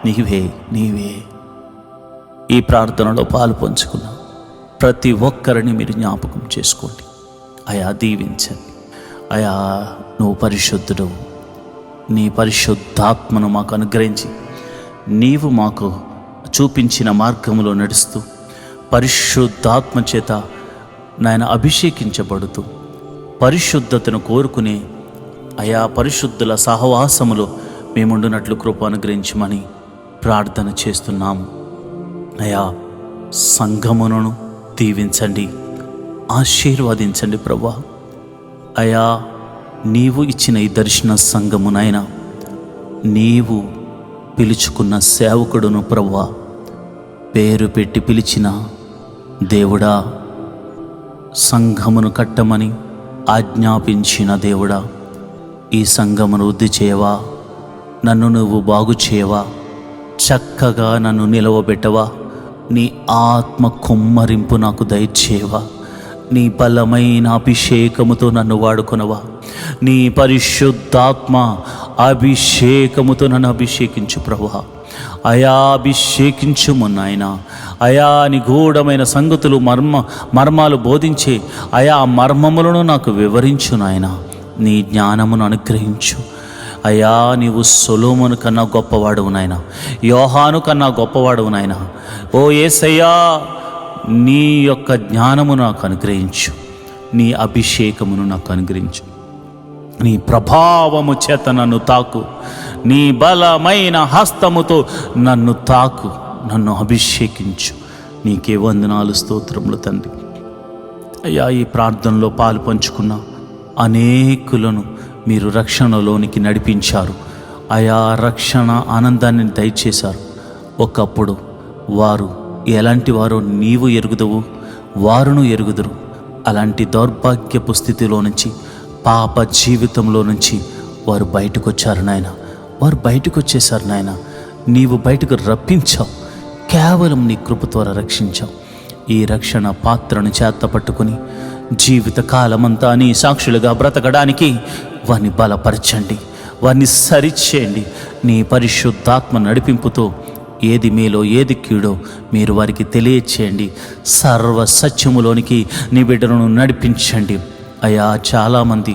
నీవే నీవే ఈ ప్రార్థనలో పాలు పంచుకున్న ప్రతి ఒక్కరిని మీరు జ్ఞాపకం చేసుకోండి. అయా దీవించండి. అయా నువ్వు పరిశుద్ధుడు, నీ పరిశుద్ధాత్మను మాకు అనుగ్రహించి నీవు మాకు చూపించిన మార్గంలో నడుస్తూ పరిశుద్ధాత్మ చేత నాయన అభిషేకించబడుతూ పరిశుద్ధతను కోరుకునే అయా పరిశుద్ధుల సహవాసములో మేముండునట్లు కృప అనుగ్రహించమని ప్రార్థన చేస్తున్నాము. అయా సంఘమును దీవించండి, ఆశీర్వదించండి ప్రభువా. అయా నీవు ఇచ్చిన ఈ దర్శన సంఘమునైనా నీవు పిలుచుకున్న సేవకుడును ప్రభువా, పేరు పెట్టి పిలిచిన దేవుడా, సంఘమును కట్టమని ఆజ్ఞాపించిన దేవుడా, ఈ సంఘమును వృద్ధి చేయవా, నన్ను నువ్వు బాగు చేయవా, చక్కగా నన్ను నిలవబెట్టవా, నీ ఆత్మ కుమ్మరింపు నాకు దయచేయవా, నీ బలమైన అభిషేకముతో నన్ను వాడుకొనవా, నీ పరిశుద్ధాత్మ అభిషేకముతో నన్ను అభిషేకించు ప్రభువా. అయా అభిషేకించుము నాయన. అయా నిగూఢమైన సంగతులు మర్మాలు బోధించే అయా మర్మములను నాకు వివరించు నాయన. నీ జ్ఞానమును అనుగ్రహించు అయ్యా. నీవు సొలొమోను కన్నా గొప్పవాడువు నాయన, యోహాను కన్నా గొప్పవాడువు నాయన. ఓ యేసయ్యా, నీ యొక్క జ్ఞానము నాకు అనుగ్రహించు, నీ అభిషేకమును నాకు అనుగ్రహించు, నీ ప్రభావము చేత నన్ను తాకు, నీ బలమైన హస్తముతో నన్ను తాకు, నన్ను అభిషేకించు. నీకే వందనాలు, స్తోత్రములు తండ్రి. అయ్యా ఈ ప్రార్థనలో పాలు పంచుకున్న అనేకులను మీరు రక్షణలోనికి నడిపించారు. ఆయా రక్షణ ఆనందాన్ని దయచేశారు. ఒకప్పుడు వారు ఎలాంటి వారో నీవు ఎరుగుదువు, వారును ఎరుగుదురు. అలాంటి దౌర్భాగ్యపు స్థితిలో నుంచి, పాప జీవితంలో నుంచి వారు బయటకు వచ్చారు నాయన. వారు బయటకు వచ్చేసారు నాయన. నీవు బయటకు రప్పించావు, కేవలం నీ కృప ద్వారా రక్షించావు. ఈ రక్షణ పాత్రను చేత పట్టుకుని జీవిత కాలమంతా నీ సాక్షులుగా బ్రతకడానికి వారిని బలపరచండి, వారిని సరిచేయండి. నీ పరిశుద్ధాత్మ నడిపింపుతో ఏది మేలో ఏది కీడో మీరు వారికి తెలియచేయండి. సర్వ సత్యములోనికి నీ బిడ్డలను నడిపించండి. అయ్యా, చాలామంది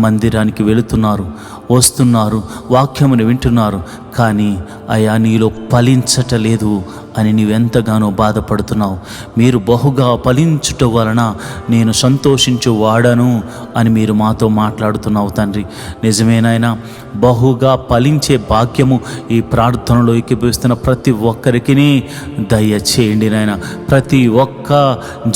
మందిరానికి వెళుతున్నారు, వస్తున్నారు, వాక్యమును వింటున్నారు, కానీ అయ్యా నీలో ఫలించటలేదు అని నీవెంతగానో బాధపడుతున్నావు. మీరు బహుగా ఫలించుట వలన నేను సంతోషించు వాడను అని మీరు మాతో మాట్లాడుతున్నావు తండ్రి. నిజమేనాయనా, బహుగా ఫలించే భాగ్యము ఈ ప్రార్థనలో ఎక్కిపిస్తున్న ప్రతి ఒక్కరికి దయచేయండి నాయన. ప్రతి ఒక్క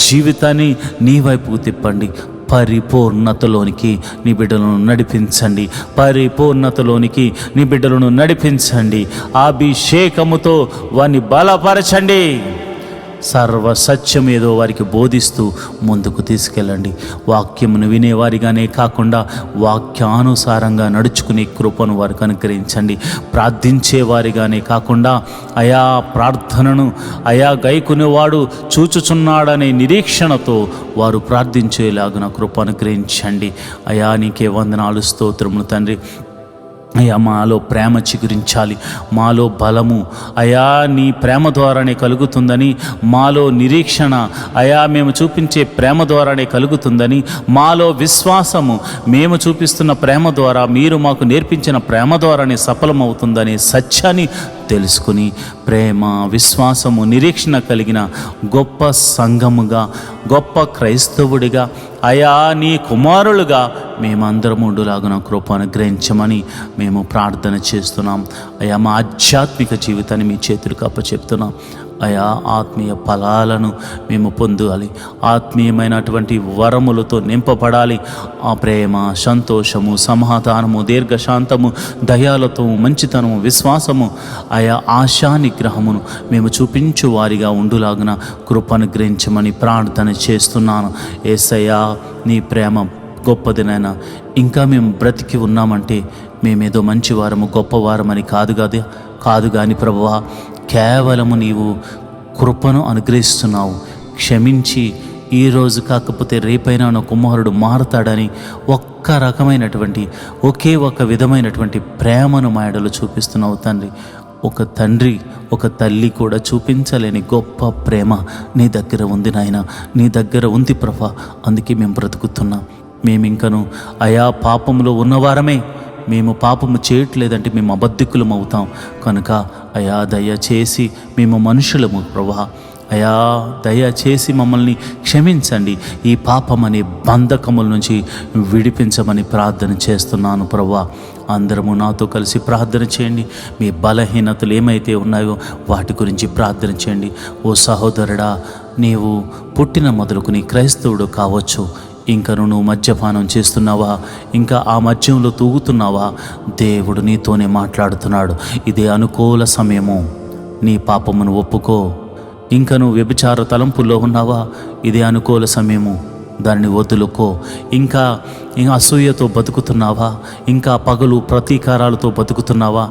జీవితాన్ని నీ వైపుకు తిప్పండి. పరిపూర్ణతలోనికి నీ బిడ్డలను నడిపించండి. పరిపూర్ణతలోనికి నీ బిడ్డలను నడిపించండి. అభిషేకముతో వారిని బలపరచండి. సర్వ సత్యం ఏదో వారికి బోధిస్తూ ముందుకు తీసుకెళ్ళండి. వాక్యమును వినేవారిగానే కాకుండా వాక్యానుసారంగా నడుచుకునే కృపను వారికి అనుగ్రహించండి. ప్రార్థించేవారిగానే కాకుండా అయా ప్రార్థనను అయా గైకునేవాడు చూచుచున్నాడనే నిరీక్షణతో వారు ప్రార్థించేలాగున కృప అనుగ్రహించండి. అయా నీకే వందనాలు, స్తోత్రములు తండ్రి. అయ్యా, మాలో ప్రేమ చిగురించాలి, మాలో బలము అయా నీ ప్రేమ ద్వారానే కలుగుతుందని, మాలో నిరీక్షణ అయా మేము చూపించే ప్రేమ ద్వారానే కలుగుతుందని, మాలో విశ్వాసము మేము చూపిస్తున్న ప్రేమ ద్వారా, మీరు మాకు నేర్పించిన ప్రేమ ద్వారానే సఫలమవుతుందనే సత్యాన్ని తెలుసుకుని ప్రేమ, విశ్వాసము, నిరీక్షణ కలిగిన గొప్ప సంఘముగా, గొప్ప క్రైస్తవుడిగా అయా నీ కుమారులుగా మేమందరం ఉండులాగున కృప అనుగ్రహించమని మేము ప్రార్థన చేస్తున్నాం. అయా, మా ఆధ్యాత్మిక జీవితాన్ని మీ చేతులకు అప్పచెప్తున్నాం. అయా, ఆత్మీయ ఫలాలను మేము పొందాలి, ఆత్మీయమైనటువంటి వరములతో నింపబడాలి. ఆ ప్రేమ, సంతోషము, సమాధానము, దీర్ఘశాంతము, దయాలతో, మంచితనము, విశ్వాసము, ఆయా ఆశా నిగ్రహమును మేము చూపించు వారిగా ఉండులాగున కృప అనుగ్రహించమని ప్రార్థన చేస్తున్నాను. యేసయ్యా, నీ ప్రేమ గొప్పదినైనా. ఇంకా మేము బ్రతికి ఉన్నామంటే మేమేదో మంచివారము, గొప్పవారమని కాదు కానీ ప్రభువా, కేవలము నీవు కృపను అనుగ్రహిస్తున్నావు. క్షమించి ఈరోజు కాకపోతే రేపైనా నా కుమారుడు మారుతాడని ఒక్క రకమైనటువంటి ఒకే ఒక విధమైనటువంటి ప్రేమను మా ఎడలో చూపిస్తున్నావు తండ్రి. ఒక తండ్రి, ఒక తల్లి కూడా చూపించలేని గొప్ప ప్రేమ నీ దగ్గర ఉంది నాయన, నీ దగ్గర ఉంది ప్రభా. అందుకే మేము బ్రతుకుతున్నాం. మేమింకను అయా పాపంలో ఉన్నవారమే. మేము పాపము చేయట్లేదంటే మేము అబద్ధికులం అవుతాం. కనుక అయా దయచేసి మేము మనుషులము ప్రభా. అయా దయచేసి మమ్మల్ని క్షమించండి. ఈ పాపం అనే బంధకముల నుంచి విడిపించమని ప్రార్థన చేస్తున్నాను ప్రభా. అందరము నాతో కలిసి ప్రార్థన చేయండి. మీ బలహీనతలు ఏమైతే ఉన్నాయో వాటి గురించి ప్రార్థన చేయండి. ఓ సహోదరుడా, నీవు పుట్టిన మొదలుకుని క్రైస్తవుడు కావచ్చు, ఇంకా నువ్వు మద్యపానం చేస్తున్నావా, ఇంకా ఆ మద్యంలో తూగుతున్నావా, దేవుడు నీతోనే మాట్లాడుతున్నాడు. ఇదే అనుకూల సమయము. నీ పాపమును ఒప్పుకో. ఇంకా నువ్వు వ్యభిచార తలంపుల్లో ఉన్నావా, ఇదే అనుకూల సమయము. దాన్ని వదులుకో. ఇంకా అసూయతో బతుకుతున్నావా, ఇంకా పగలు ప్రతీకారాలతో బతుకుతున్నావా,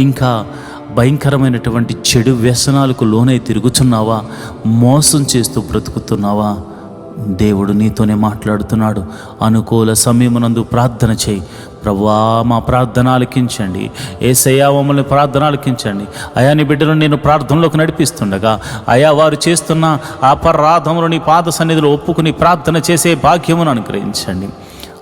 ఇంకా భయంకరమైనటువంటి చెడు వ్యసనాలకు లోనై తిరుగుతున్నావా, మోసం చేస్తూ బ్రతుకుతున్నావా, దేవుడు నీతోనే మాట్లాడుతున్నాడు. అనుకూల సమయమునందు ప్రార్థన చేయి. ప్రభువా, మా ప్రార్థన ఆలకించండి. యేసయ్యా, మమ్మల్ని ప్రార్థన ఆలకించండి. అయా, నీ బిడ్డలను నేను ప్రార్థనలోకి నడిపిస్తుండగా అయా వారు చేస్తున్న అపరాధములు నీ పాద సన్నిధిలో ఒప్పుకుని ప్రార్థన చేసే భాగ్యమును అనుగ్రహించండి.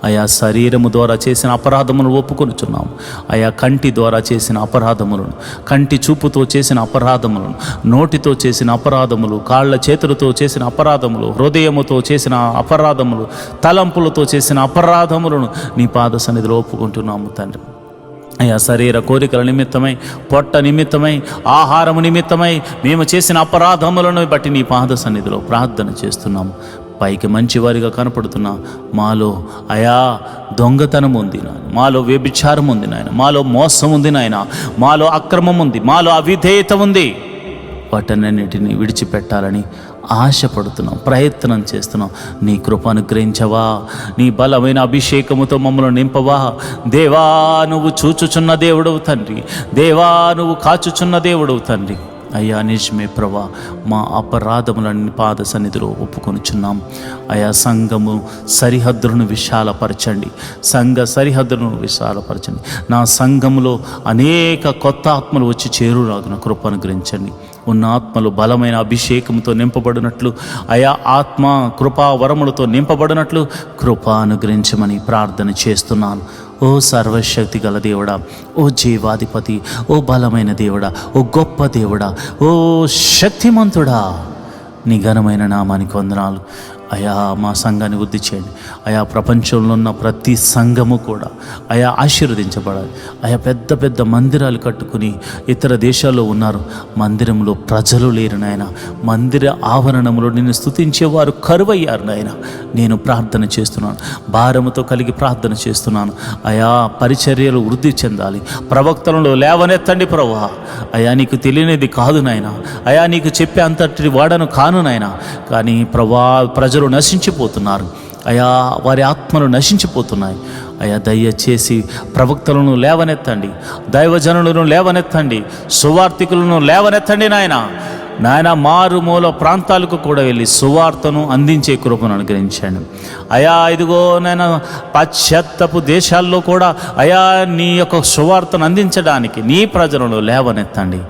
అయా, శరీరము ద్వారా చేసిన అపరాధములను ఒప్పుకొనుచున్నాము. అయా, కంటి ద్వారా చేసిన అపరాధములను, కంటి చూపుతో చేసిన అపరాధములను, నోటితో చేసిన అపరాధములు, కాళ్ళ చేతులతో చేసిన అపరాధములు, హృదయముతో చేసిన అపరాధములు, తలంపులతో చేసిన అపరాధములను నీ పాద సన్నిధిలో ఒప్పుకుంటున్నాము తండ్రి. అయా, శరీర కోరికల నిమిత్తమై, పొట్ట నిమిత్తమై, ఆహారము నిమిత్తమై మేము చేసిన అపరాధములను బట్టి నీ పాద సన్నిధిలో ప్రార్థన చేస్తున్నాము. పైకి మంచివారిగా కనపడుతున్నా మాలో అయా దొంగతనం ఉంది నాయన, మాలో వ్యభిచారం ఉంది నాయన, మాలో మోసం ఉంది నాయన, మాలో అక్రమం ఉంది, మాలో అవిధేయత ఉంది. వాటన్నిటిని విడిచిపెట్టాలని ఆశపడుతున్నాం, ప్రయత్నం చేస్తున్నాం. నీ కృప అనుగ్రహించవా, నీ బలమైన అభిషేకముతో మమ్మల్ని నింపవా. దేవా, నువ్వు చూచుచున్న దేవుడవు తండ్రి, దేవా నువ్వు కాచుచున్న దేవుడవు తండ్రి. అయ్యా నిజమే ప్రభా, మా అపరాధములన్నీ పాద సన్నిధిలో ఒప్పుకొనుచున్నాం. అయా సంఘము సరిహద్దులను విశాలపరచండి, సంఘ సరిహద్దులను విశాలపరచండి. నా సంఘములో అనేక కొత్త ఆత్మలు వచ్చి చేరులాగున కృప అనుగ్రహించండి. ఉన్న ఆత్మలు బలమైన అభిషేకంతో నింపబడినట్లు, అయా ఆత్మ కృపా వరములతో నింపబడినట్లు కృప అనుగ్రహించమని ప్రార్థన చేస్తున్నాను. ఓ సర్వశక్తి గల దేవుడా, ఓ జీవాధిపతి, ఓ బలమైన దేవుడా, ఓ గొప్ప దేవుడా, ఓ శక్తిమంతుడా, నీ ఘనమైన నామానికి వందనాలు. అయా మా సంఘాన్ని వృద్ధి చేయండి. అయా ప్రపంచంలో ఉన్న ప్రతి సంఘము కూడా అయా ఆశీర్వదించబడాలి. అయా పెద్ద పెద్ద మందిరాలు కట్టుకుని ఇతర దేశాల్లో ఉన్నారు, మందిరంలో ప్రజలు లేరు నాయన. మందిర ఆవరణంలో నిన్ను స్తుతించేవారు కరువయ్యారు నాయన. నేను ప్రార్థన చేస్తున్నాను, భారముతో కలిగి ప్రార్థన చేస్తున్నాను. అయా పరిచర్యలు వృద్ధి చెందాలి, ప్రవక్తలను లేవనెత్తండి ప్రభువా. అయా నీకు తెలియనిది కాదు నాయన, అయా నీకు చెప్పే అంతటి వాడను కాను నాయన. కానీ ప్రజలు నశించిపోతున్నారు అయా, వారి ఆత్మలు నశించిపోతున్నాయి అయా. దయచేసి ప్రవక్తలను లేవనెత్తండి, దైవజనులను లేవనెత్తండి, సువార్థికులను లేవనెత్తండి నాయన. నాయన మారుమూల ప్రాంతాలకు కూడా వెళ్ళి సువార్తను అందించే కృపను అనుగ్రహించండి అయా. ఇదిగో నాయన పాశ్చాత్యపు దేశాల్లో కూడా అయా నీ యొక్క సువార్తను అందించడానికి నీ ప్రజలను లేవనెత్తండి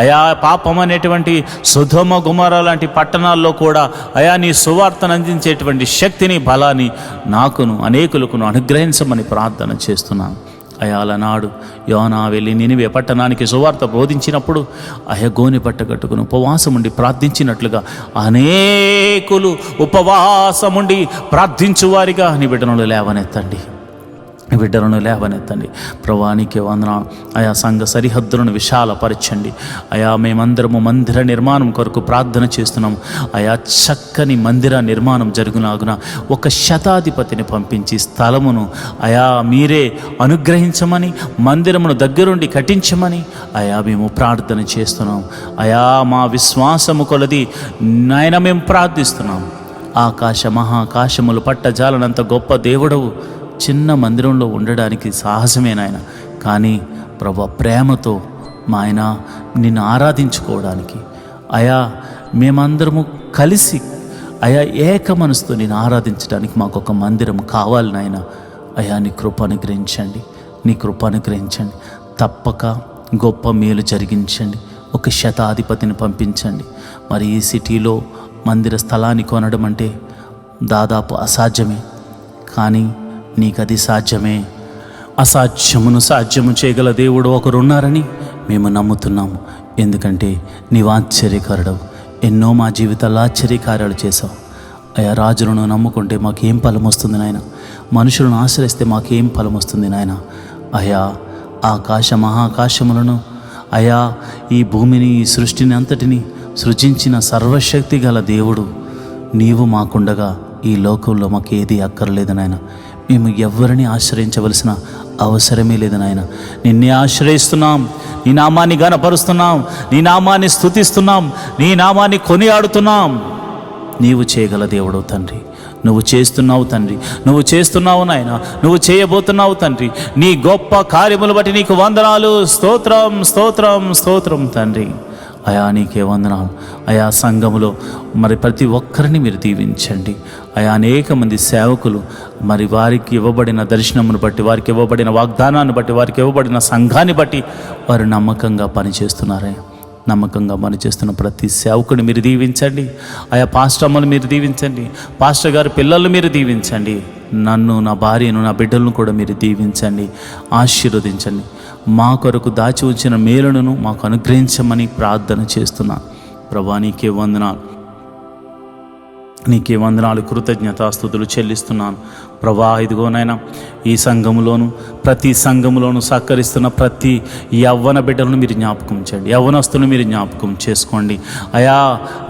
అయా. పాపం అనేటువంటి సొదొమ గొమొర్రా లాంటి పట్టణాల్లో కూడా అయా నీ సువార్తను అందించేటువంటి శక్తిని, బలాన్ని నాకును అనేకులకును అనుగ్రహించమని ప్రార్థన చేస్తున్నాను అయా. అలనాడు యోనా వెళ్ళి నినివే పట్టణానికి సువార్త బోధించినప్పుడు అయా గోనె పట్ట కట్టుకుని ఉపవాసముండి ప్రార్థించినట్లుగా అనేకులు ఉపవాసముండి ప్రార్థించువారిగా నీ బిడ్డలను లేవనెత్తండి, బిడ్డలను లేవనెత్తండి ప్రభా. నీకే వందనాలు అయా. సంఘ సరిహద్దులను విశాలపరచండి అయా. మేమందరము మందిర నిర్మాణం కొరకు ప్రార్థన చేస్తున్నాము అయా. చక్కని మందిర నిర్మాణం జరుగునాగున ఒక శతాధిపతిని పంపించి స్థలమును అయా మీరే అనుగ్రహించమని, మందిరమును దగ్గరుండి కట్టించమని అయా మేము ప్రార్థన చేస్తున్నాం అయా. మా విశ్వాసము కొలది నాయన మేము ప్రార్థిస్తున్నాం. ఆకాశ మహాకాశములు పట్టజాలనంత గొప్ప దేవుడవు చిన్న మందిరంలో ఉండడానికి సాహసమే నాయన. కానీ ప్రభు ప్రేమతో మా ఆయన నిన్ను ఆరాధించుకోవడానికి అయా మేమందరము కలిసి అయా ఏక మనసుతో నేను ఆరాధించడానికి మాకు ఒక మందిరం కావాలి నాయన. అయా నీ కృప అనుగ్రహించండి, నీ కృప అనుగ్రహించండి. తప్పక గొప్ప మేలు జరిగించండి. ఒక శతాధిపతిని పంపించండి. మరి ఈ సిటీలో మందిర స్థలాన్ని కొనడం అంటే దాదాపు అసాధ్యమే, కానీ నీకది సాధ్యమే. అసాధ్యమును సాధ్యము చేయగల దేవుడు ఒకరున్నారని మేము నమ్ముతున్నాము. ఎందుకంటే నీవు ఆశ్చర్యకారుడవు. ఎన్నో మా జీవితాల్లో ఆశ్చర్యకార్యాలు చేశావు అయా. రాజులను నమ్ముకుంటే మాకేం ఫలం వస్తుంది నాయన, మనుషులను ఆశ్రయిస్తే మాకేం ఫలం వస్తుంది నాయన. అయా ఆకాశ మహాకాశములను అయా, ఈ భూమిని, ఈ సృష్టిని అంతటిని సృజించిన సర్వశక్తి గల దేవుడు నీవు మాకుండగా ఈ లోకంలో మాకు ఏది అక్కర్లేదు నాయన. మేము ఎవరిని ఆశ్రయించవలసిన అవసరమే లేదు నాయన. నిన్నే ఆశ్రయిస్తున్నాం, నీ నామాన్ని ఘనపరుస్తున్నాం, నీ నామాన్ని స్తుతిస్తున్నాం, నీ నామాన్ని కొనియాడుతున్నాం. నీవు చేయగల దేవుడవు తండ్రి, నువ్వు చేస్తున్నావు తండ్రి, నువ్వు చేస్తున్నావు నాయన, నువ్వు చేయబోతున్నావు తండ్రి. నీ గొప్ప కార్యములు బట్టి నీకు వందనాలు. స్తోత్రం, స్తోత్రం, స్తోత్రం తండ్రి. అయా నీకే వందనాలు అయా. సంఘములో మరి ప్రతి ఒక్కరిని మీరు దీవించండి అయా. అనేక మంది సేవకులు మరి వారికి ఇవ్వబడిన దర్శనమును బట్టి, వారికి ఇవ్వబడిన వాగ్దానాన్ని బట్టి, వారికి ఇవ్వబడిన సంఘాన్ని బట్టి వారు నమ్మకంగా పనిచేస్తున్నారయ్యా. నమ్మకంగా పనిచేస్తున్న ప్రతి సేవకుని మీరు దీవించండి అయా. పాస్టర్ అమ్మను మీరు దీవించండి, పాస్టర్ గారి పిల్లలను మీరు దీవించండి, నన్ను, నా భార్యను, నా బిడ్డలను కూడా మీరు దీవించండి, ఆశీర్వదించండి. మా కొరకు దాచి ఉంచిన మేలును మాకు అనుగ్రహించమని ప్రార్థన చేస్తున్నాను ప్రభా. నీకే వందనాలు, నీకే వందనాలు, కృతజ్ఞతాస్తుతులు చెల్లిస్తున్నాను ప్రభా. ఇదిగోనైనా ఈ సంఘములోను ప్రతి సంఘములోను సహకరిస్తున్న ప్రతి యవ్వన బిడ్డలను మీరు జ్ఞాపకం చేయండి, యవ్వనస్తులను మీరు జ్ఞాపకం చేసుకోండి అయా.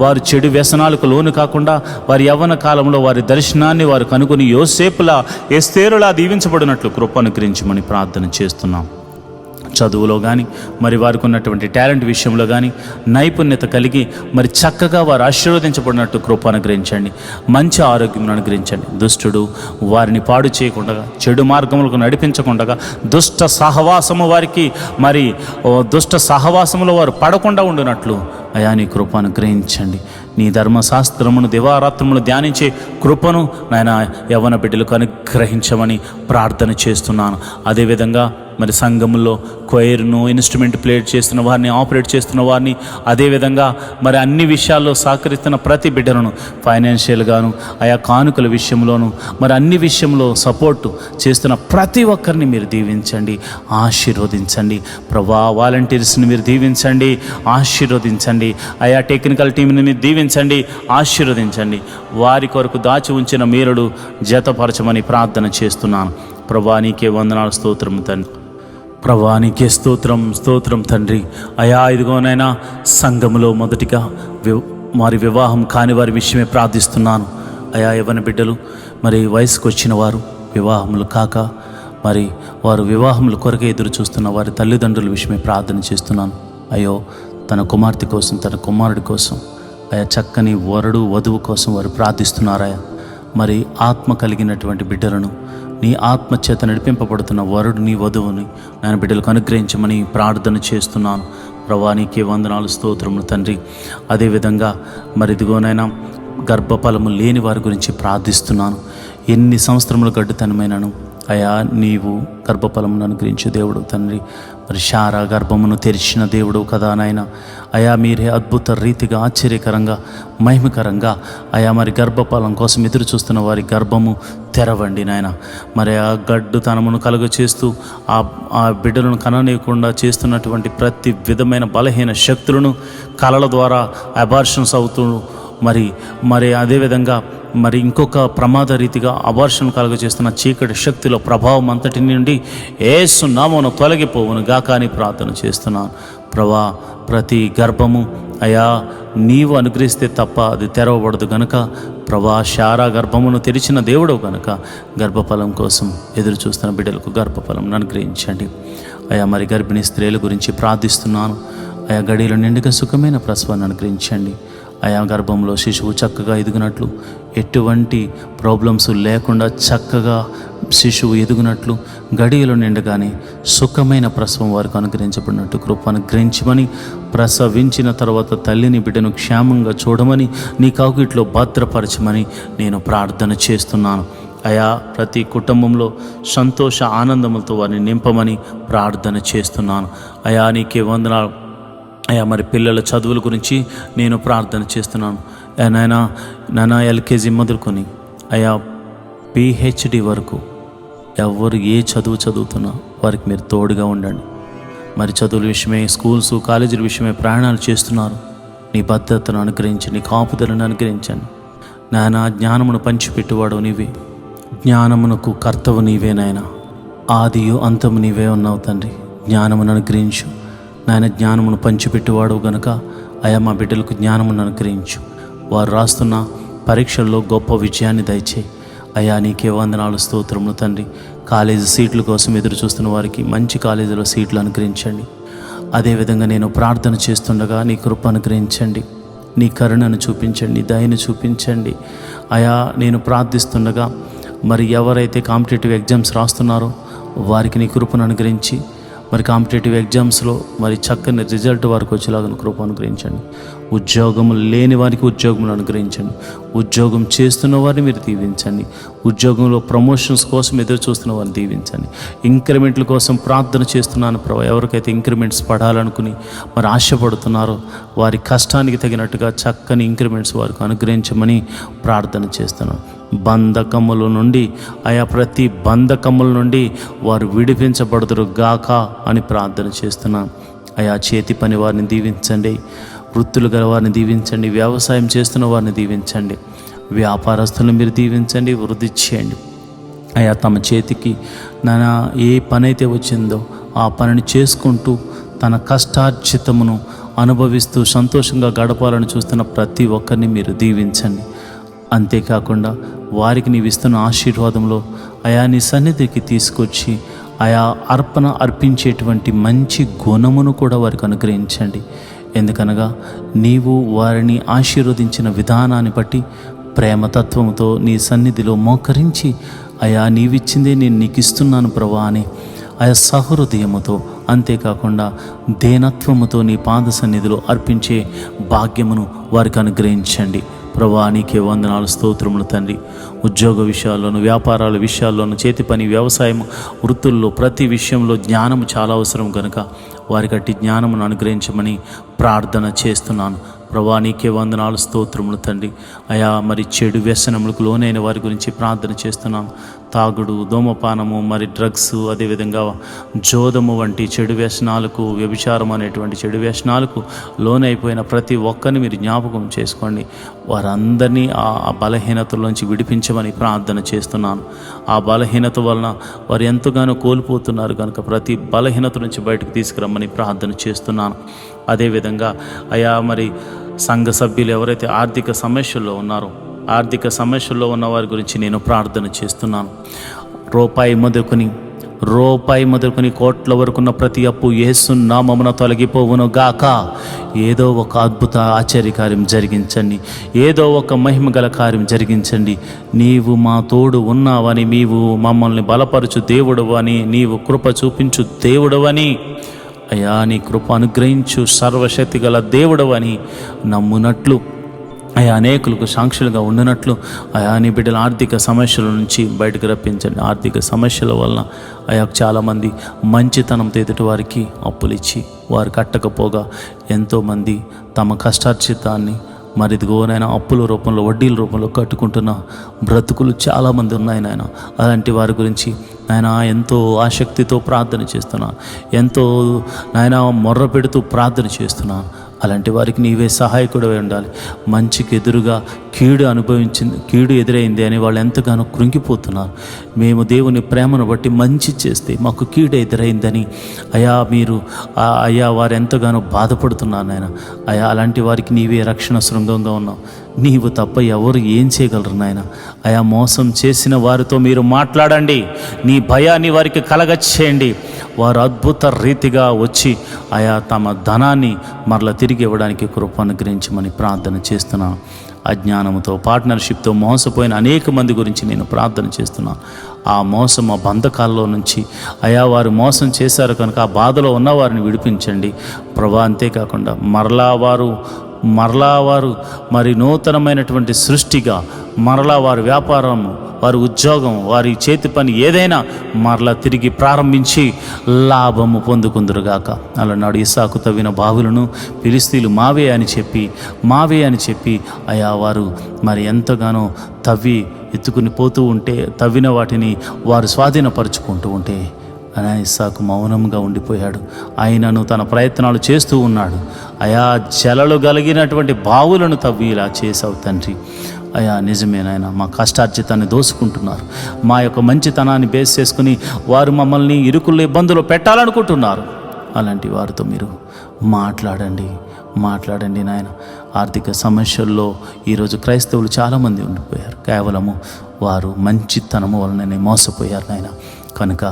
వారు చెడు వ్యసనాలకు లోను కాకుండా వారి యవ్వన కాలంలో వారి దర్శనాన్ని వారు కనుగొని యోసేపులా ఎస్తేరులా దీవించబడినట్లు కృప అనుగ్రహించమని ప్రార్థన చేస్తున్నాం. చదువులో కానీ మరి వారికి ఉన్నటువంటి టాలెంట్ విషయంలో కానీ నైపుణ్యత కలిగి మరి చక్కగా వారు ఆశీర్వదించబడినట్టు కృప అనుగ్రహించండి, మంచి ఆరోగ్యం అనుగ్రహించండి. దుష్టుడు వారిని పాడు చేయకుండా, చెడు మార్గములకు నడిపించకుండా, దుష్ట సహవాసములో వారు పడకుండా ఉండినట్లు అయా నీ కృప అనుగ్రహించండి. నీ ధర్మశాస్త్రమును దివారాత్రములు ధ్యానించే కృపను నాయన యవ్వన బిడ్డలకు అనుగ్రహించమని ప్రార్థన చేస్తున్నాను. అదేవిధంగా మరి సంఘములో కొయిర్ను ఇన్స్ట్రుమెంట్ ప్లేట్ చేస్తున్న వారిని, ఆపరేట్ చేస్తున్న వారిని, అదేవిధంగా మరి అన్ని విషయాల్లో సహకరిస్తున్న ప్రతి బిడ్డలను ఫైనాన్షియల్గాను ఆయా కానుకల విషయంలోను మరి అన్ని విషయంలో సపోర్టు చేస్తున్న ప్రతి ఒక్కరిని మీరు దీవించండి, ఆశీర్వదించండి ప్రభా. వాలంటీర్స్ని మీరు దీవించండి, ఆశీర్వదించండి. ఆయా టెక్నికల్ టీంని మీరు దీవించండి, ఆశీర్వదించండి. వారి కొరకు దాచి ఉంచిన మీరుడు జతపరచమని ప్రార్థన చేస్తున్నాను ప్రభా. నీకే వందనాలు, స్తోత్రం తండ్రి. ప్రభా నీకే స్తోత్రం తండ్రి. అయా ఇదిగోనైనా సంఘములో మొదటిగా వారి వివాహం కాని వారి విషయమే ప్రార్థిస్తున్నాను అయా. యవ్వన బిడ్డలు మరి వయసుకు వచ్చిన వారు వివాహములు కాక మరి వారు వివాహముల కొరకే ఎదురు చూస్తున్న వారి తల్లిదండ్రుల విషయమే ప్రార్థన చేస్తున్నాను. అయ్యో తన కుమార్తె కోసం, తన కుమారుడి కోసం అయా చక్కని వరుడు వధువు కోసం వారు ప్రార్థిస్తున్నారయా. మరి ఆత్మ కలిగినటువంటి బిడ్డలను, నీ ఆత్మచేత నడిపింపబడుతున్న వరుడిని వధువుని నేను బిడ్డలకు అనుగ్రహించమని ప్రార్థన చేస్తున్నాను ప్రభా. నీకే వందనాలు, స్తోత్రములు తండ్రి. అదేవిధంగా మరి ఇదిగోనైనా గర్భఫలము లేని వారి గురించి ప్రార్థిస్తున్నాను. ఎన్ని సంవత్సరములు గడ్డుతనమైనను అయా నీవు గర్భఫలమును అనుగ్రహించే దేవుడు తండ్రి. మరి శారా గర్భమును తెరిచిన దేవుడు కదా నాయన. అయా మీరే అద్భుత రీతిగా, ఆశ్చర్యకరంగా, మహిమకరంగా అయా మరి గర్భఫలం కోసం ఎదురు చూస్తున్న వారి గర్భము తెరవండి నాయన. మరి ఆ గడ్డుతనమును కలుగ చేస్తూ ఆ బిడ్డలను కననీయకుండా చేస్తున్నటువంటి ప్రతి విధమైన బలహీన శక్తులను కలల ద్వారా అబార్షన్స్ అవుతూ మరి అదేవిధంగా మరి ఇంకొక ప్రమాద రీతిగా అబార్షన్ కలుగజేస్తున్న చీకటి శక్తిలో ప్రభావం అంతటి నుండి యేసు నామమున తొలగిపోవును గాక అని ప్రార్థన చేస్తున్నాను ప్రభా. ప్రతి గర్భము అయా నీవు అనుగ్రహిస్తే తప్ప అది తెరవబడదు గనుక ప్రభా, శారా గర్భమును తెరిచిన దేవుడు కనుక గర్భఫలం కోసం ఎదురు చూస్తున్న బిడ్డలకు గర్భఫలం అనుగ్రహించండి అయా. మరి గర్భిణీ స్త్రీల గురించి ప్రార్థిస్తున్నాను అయా. గడిలో నిండుగా సుఖమైన ప్రసవాన్ని అనుగ్రహించండి అయా. గర్భంలో శిశువు చక్కగా ఎదుగునట్లు, ఎటువంటి ప్రాబ్లమ్స్ లేకుండా చక్కగా శిశువు ఎదుగునట్లు, గడియలో నిండగానే సుఖమైన ప్రసవం వారికి అనుగ్రహించబడినట్టు కృప అనుగ్రహించమని, ప్రసవించిన తర్వాత తల్లిని బిడ్డను క్షేమంగా చూడమని, నీ కౌగిట్లో భద్రపరచమని నేను ప్రార్థన చేస్తున్నాను అయా. ప్రతి కుటుంబంలో సంతోష ఆనందములతో వారిని నింపమని ప్రార్థన చేస్తున్నాను అయా. నీకే వందనాలు అయా. మరి పిల్లల చదువుల గురించి నేను ప్రార్థన చేస్తున్నాను నాయనా. ఎల్కేజీ మొదలుకొని అయా పిహెచ్డి వరకు ఎవరు ఏ చదువు చదువుతున్నా వారికి మీరు తోడుగా ఉండండి. మరి చదువుల విషయమే, స్కూల్స్ కాలేజీల విషయమే ప్రయాణాలు చేస్తున్నారు. నీ భద్రతను అనుగ్రహించండి, నీ కాపుదలను అనుగ్రహించండి నాయనా. జ్ఞానమును పంచిపెట్టువాడు నీవే, జ్ఞానమునకు కర్తవు నీవే నాయన. ఆదియు అంతము నీవే ఉన్నావు తండ్రి. జ్ఞానమును అనుగ్రహించు నాయన. జ్ఞానమును పంచిపెట్టువాడు గనుక అయా మా బిడ్డలకు జ్ఞానమును అనుగ్రహించు. వారు రాస్తున్న పరీక్షల్లో గొప్ప విజయాన్ని దయచేయి అయా. నీకే వందనాలు, స్తోత్రములు తండ్రి. కాలేజీ సీట్ల కోసం ఎదురు చూస్తున్న వారికి మంచి కాలేజీలో సీట్లు అనుగ్రహించండి. అదేవిధంగా నేను ప్రార్థన చేస్తుండగా నీ కృప అనుగ్రహించండి, నీ కరుణను చూపించండి, నీ దయను చూపించండి అయా. నేను ప్రార్థిస్తుండగా మరి ఎవరైతే కాంపిటేటివ్ ఎగ్జామ్స్ రాస్తున్నారో వారికి నీ కృపను అనుగ్రహించి మరి కాంపిటేటివ్ ఎగ్జామ్స్లో మరి చక్కని రిజల్ట్ వారికి వచ్చేలాగా కృప అనుగ్రహించండి. ఉద్యోగం లేని వారికి ఉద్యోగం అనుగ్రహించండి. ఉద్యోగం చేస్తున్న వారిని మీరు దీవించండి. ఉద్యోగంలో ప్రమోషన్స్ కోసం ఎదురు చూస్తున్న వారిని దీవించండి. ఇంక్రిమెంట్ల కోసం ప్రార్థన చేస్తున్నాను ప్రభా. ఎవరికైతే ఇంక్రిమెంట్స్ పడాలనుకుని మరి ఆశపడుతున్నారో వారి కష్టానికి తగినట్టుగా చక్కని ఇంక్రిమెంట్స్ వారికి అనుగ్రహించమని ప్రార్థన చేస్తున్నాను. బంధకముల నుండి ఆయా ప్రతి బంధకముల నుండి వారు విడిపించబడుదురు గాక అని ప్రార్థన చేస్తున్నాను అయా. చేతి పని వారిని దీవించండి, వృత్తులు గల వారిని దీవించండి, వ్యవసాయం చేస్తున్న వారిని దీవించండి, వ్యాపారస్తులను మీరు దీవించండి, వృద్ధి చేయండి అయా తమ చేతికి నాయన ఏ పని అయితే వచ్చిందో ఆ పనిని చేసుకుంటూ తన కష్టార్జితమును అనుభవిస్తూ సంతోషంగా గడపాలని చూస్తున్న ప్రతి ఒక్కరిని మీరు దీవించండి. అంతేకాకుండా వారికి నీవు ఇస్తున్న ఆశీర్వాదంలో అయా నీ సన్నిధికి తీసుకొచ్చి ఆయా అర్పణ అర్పించేటువంటి మంచి గుణమును కూడా వారికి అనుగ్రహించండి. ఎందుకనగా నీవు వారిని ఆశీర్వదించిన విధానాన్ని బట్టి ప్రేమతత్వముతో నీ సన్నిధిలో మోకరించి అయా నీవిచ్చిందే నేను నీకు ఇస్తున్నాను ప్రభా అని ఆయా సహృదయముతో, అంతేకాకుండా దేనత్వముతో నీ పాద సన్నిధిలో అర్పించే భాగ్యమును వారికి అనుగ్రహించండి. ప్రభా నీకే వందనాలు, స్తోత్రములు తండ్రి. ఉద్యోగ విషయాల్లోనూ, వ్యాపారాల విషయాల్లోనూ, చేతి పని, వ్యవసాయం, వృత్తుల్లో ప్రతి విషయంలో జ్ఞానము చాలా అవసరం కనుక వారికి అట్టి జ్ఞానమును అనుగ్రహించమని ప్రార్థన చేస్తున్నాను. ప్రభా నీకే వందనాలు, స్తోత్రములు తండ్రి. అయా మరి చెడు వ్యసనములకు లోనైన వారి గురించి ప్రార్థన చేస్తున్నాను. తాగుడు, ధూమపానము, మరి డ్రగ్స్, అదేవిధంగా జోదము వంటి చెడు వ్యసనాలకు, వ్యభిచారం అనేటువంటి చెడు వ్యసనాలకు లోనైపోయిన ప్రతి ఒక్కరిని మీరు జ్ఞాపకం చేసుకోండి. వారందరినీ ఆ బలహీనతలోంచి విడిపించమని ప్రార్థన చేస్తున్నాను. ఆ బలహీనత వలన వారు ఎంతగానో కోల్పోతున్నారు కనుక ప్రతి బలహీనత నుంచి బయటకు తీసుకురమ్మని ప్రార్థన చేస్తున్నాను. అదేవిధంగా అయా మరి సంఘ సభ్యులు ఎవరైతే ఆర్థిక సమస్యల్లో ఉన్నారో, ఆర్థిక సమస్యల్లో ఉన్న వారి గురించి నేను ప్రార్థన చేస్తున్నాను. రూపాయి మొదలుకొని కోట్ల వరకున్న ప్రతి అప్పు యేసు నామమున తొలగిపోవును గాక. ఏదో ఒక అద్భుత ఆశ్చర్యకార్యం జరిగించండి, ఏదో ఒక మహిమగల కార్యం జరిగించండి. నీవు మా తోడు ఉన్నావని, నీవు మమ్మల్ని బలపరచు దేవుడవని, నీవు కృప చూపించు దేవుడవని, అయా నీ కృప అనుగ్రహించు సర్వశక్తి గల దేవుడవని నమ్మునట్లు, అయా అనేకులకు సాక్షులుగా ఉండినట్లు అయా నీ బిడ్డల ఆర్థిక సమస్యల నుంచి బయటకు రప్పించండి. ఆర్థిక సమస్యల వలన అయా చాలామంది మంచితనంతో ఎదుటి వారికి అప్పులు ఇచ్చి వారు కట్టకపోగా ఎంతోమంది తమ కష్టార్జితాన్ని మరిదిగోనైనా అప్పుల రూపంలో, వడ్డీల రూపంలో కట్టుకుంటున్న బ్రతుకులు చాలామంది ఉన్నాయి నాయన. అలాంటి వారి గురించి నాయన ఎంతో ఆసక్తితో ప్రార్థన చేస్తున్నాను, ఎంతో నాయన మొర్ర పెడుతూ ప్రార్థన చేస్తున్నాను. అలాంటి వారికి నీవే సహాయకుడివై ఉండాలి. మంచికి ఎదురుగా కీడు ఎదురైంది అని వాళ్ళు ఎంతగానో కృంగిపోతున్నారు. మేము దేవుని ప్రేమను బట్టి మంచి చేస్తే మాకు కీడు ఎదురైందని అయ్యా వారు ఎంతగానో బాధపడుతున్నారు నాయన. అయా అలాంటి వారికి నీవే రక్షణ శృంగంగా ఉన్నావు. నీవు తప్ప ఎవరు ఏం చేయగలరు నాయన. అయా మోసం చేసిన వారితో మీరు మాట్లాడండి, నీ భయాన్ని వారికి కలగచ్చేయండి. వారు అద్భుత రీతిగా వచ్చి ఆయా తమ ధనాన్ని మరలా తిరిగి ఇవ్వడానికి కృప అనుగ్రహించమని ప్రార్థన చేస్తున్నాను. అజ్ఞానంతో, పార్ట్నర్షిప్తో మోసపోయిన అనేక మంది గురించి నేను ప్రార్థన చేస్తున్నాను. ఆ మోసం, ఆ బంధకాల్లో నుంచి అయా వారు మోసం చేశారు కనుక ఆ బాధలో ఉన్న వారిని విడిపించండి ప్రభా. అంతేకాకుండా మరలా వారు మరి నూతనమైనటువంటి సృష్టిగా మరలా వారి వ్యాపారము, వారి ఉద్యోగం, వారి చేతి పని ఏదైనా మరలా తిరిగి ప్రారంభించి లాభము పొందుకుందురుగాక. అలనాడు ఇస్సాకు తవ్విన బావులను ఫిలిస్తీయులు మావే అని చెప్పి అయా వారు మరి ఎంతగానో తవ్వి ఎత్తుకుని పోతూ ఉంటే, తవ్విన వాటిని వారు స్వాధీనపరుచుకుంటూ ఉంటే ఇస్సాకు మౌనంగా ఉండిపోయాడు. ఆయనను తన ప్రయత్నాలు చేస్తూ ఉన్నాడు. అయా జలలు కలిగినటువంటి బావులను తవ్వి ఇలా చేసావు తండ్రి. అయా నిజమేనాయన, మా కష్టార్జితాన్ని దోసుకుంటున్నారు. మా యొక్క మంచితనాన్ని బేస్ చేసుకుని వారు మమ్మల్ని ఇరుకుల్లో ఇబ్బందులు పెట్టాలనుకుంటున్నారు. అలాంటి వారితో మీరు మాట్లాడండి నాయన. ఆర్థిక సమస్యల్లో ఈరోజు క్రైస్తవులు చాలామంది ఉండిపోయారు. కేవలము వారు మంచితనము వలననే మోసపోయారు నాయన. కనుక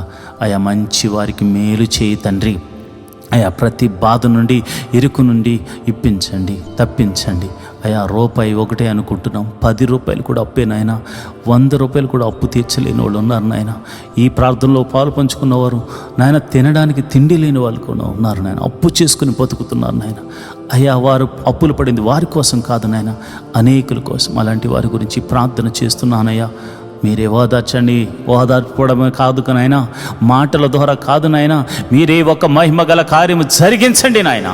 అయా మంచి వారికి మేలు చేయి తండ్రి. అయా ప్రతి బాధ నుండి, ఇరుకు నుండి తప్పించండి. అయా రూపాయి ఒకటే అనుకుంటున్నాం, 10 రూపాయలు కూడా అప్పే నాయన, 100 రూపాయలు కూడా అప్పు తీర్చలేని వాళ్ళు ఉన్నారు నాయన. ఈ ప్రార్థనలో పాలు పంచుకున్నవారు నాయన తినడానికి తిండి లేని వాళ్ళు కూడా ఉన్నారు నాయన. అప్పు చేసుకుని బతుకుతున్నారు నాయన. అయ్యా వారు అప్పులు పడింది వారి కోసం కాదు నాయన, అనేకుల కోసం. అలాంటి వారి గురించి ప్రార్థన చేస్తున్నానయ్యా. మీరే ఓదార్చండి. ఓదార్పడమే కాదు నాయన, మాటల ద్వారా కాదు నాయన, మీరే ఒక మహిమగల కార్యము జరిగించండి నాయన.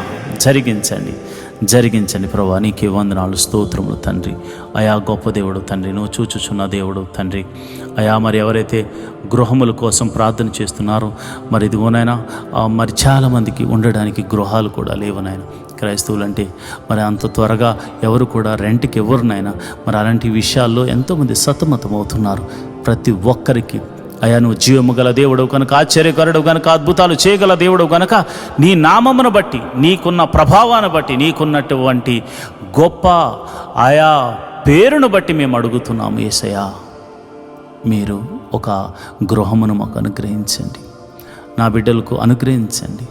జరిగించండి ప్రభా. నీకే వందనాలు, స్తోత్రములు తండ్రి. అయా గొప్ప దేవుడు తండ్రి, నువ్వు చూచుచున్న దేవుడు తండ్రి. అయా మరి ఎవరైతే గృహముల కోసం ప్రార్థన చేస్తున్నారో మరి ఇదిగోనైనా మరి చాలామందికి ఉండడానికి గృహాలు కూడా లేవునైనా. క్రైస్తవులు అంటే మరి అంత త్వరగా ఎవరు కూడా రెంట్కి ఎవరినైనా మరి అలాంటి విషయాల్లో ఎంతోమంది సతమతం అవుతున్నారు. ప్రతి ఒక్కరికి అయా నువ్వు జీవము గల దేవుడు కనుక, ఆశ్చర్యకరుడు కనుక, అద్భుతాలు చేయగల దేవుడు కనుక, నీ నామమును బట్టి, నీకున్న ప్రభావాన్ని బట్టి, నీకున్నటువంటి గొప్ప ఆయా పేరును బట్టి మేము అడుగుతున్నాము యేసయ్యా. మీరు ఒక గృహమును మాకు అనుగ్రహించండి, నా బిడ్డలకు అనుగ్రహించండి,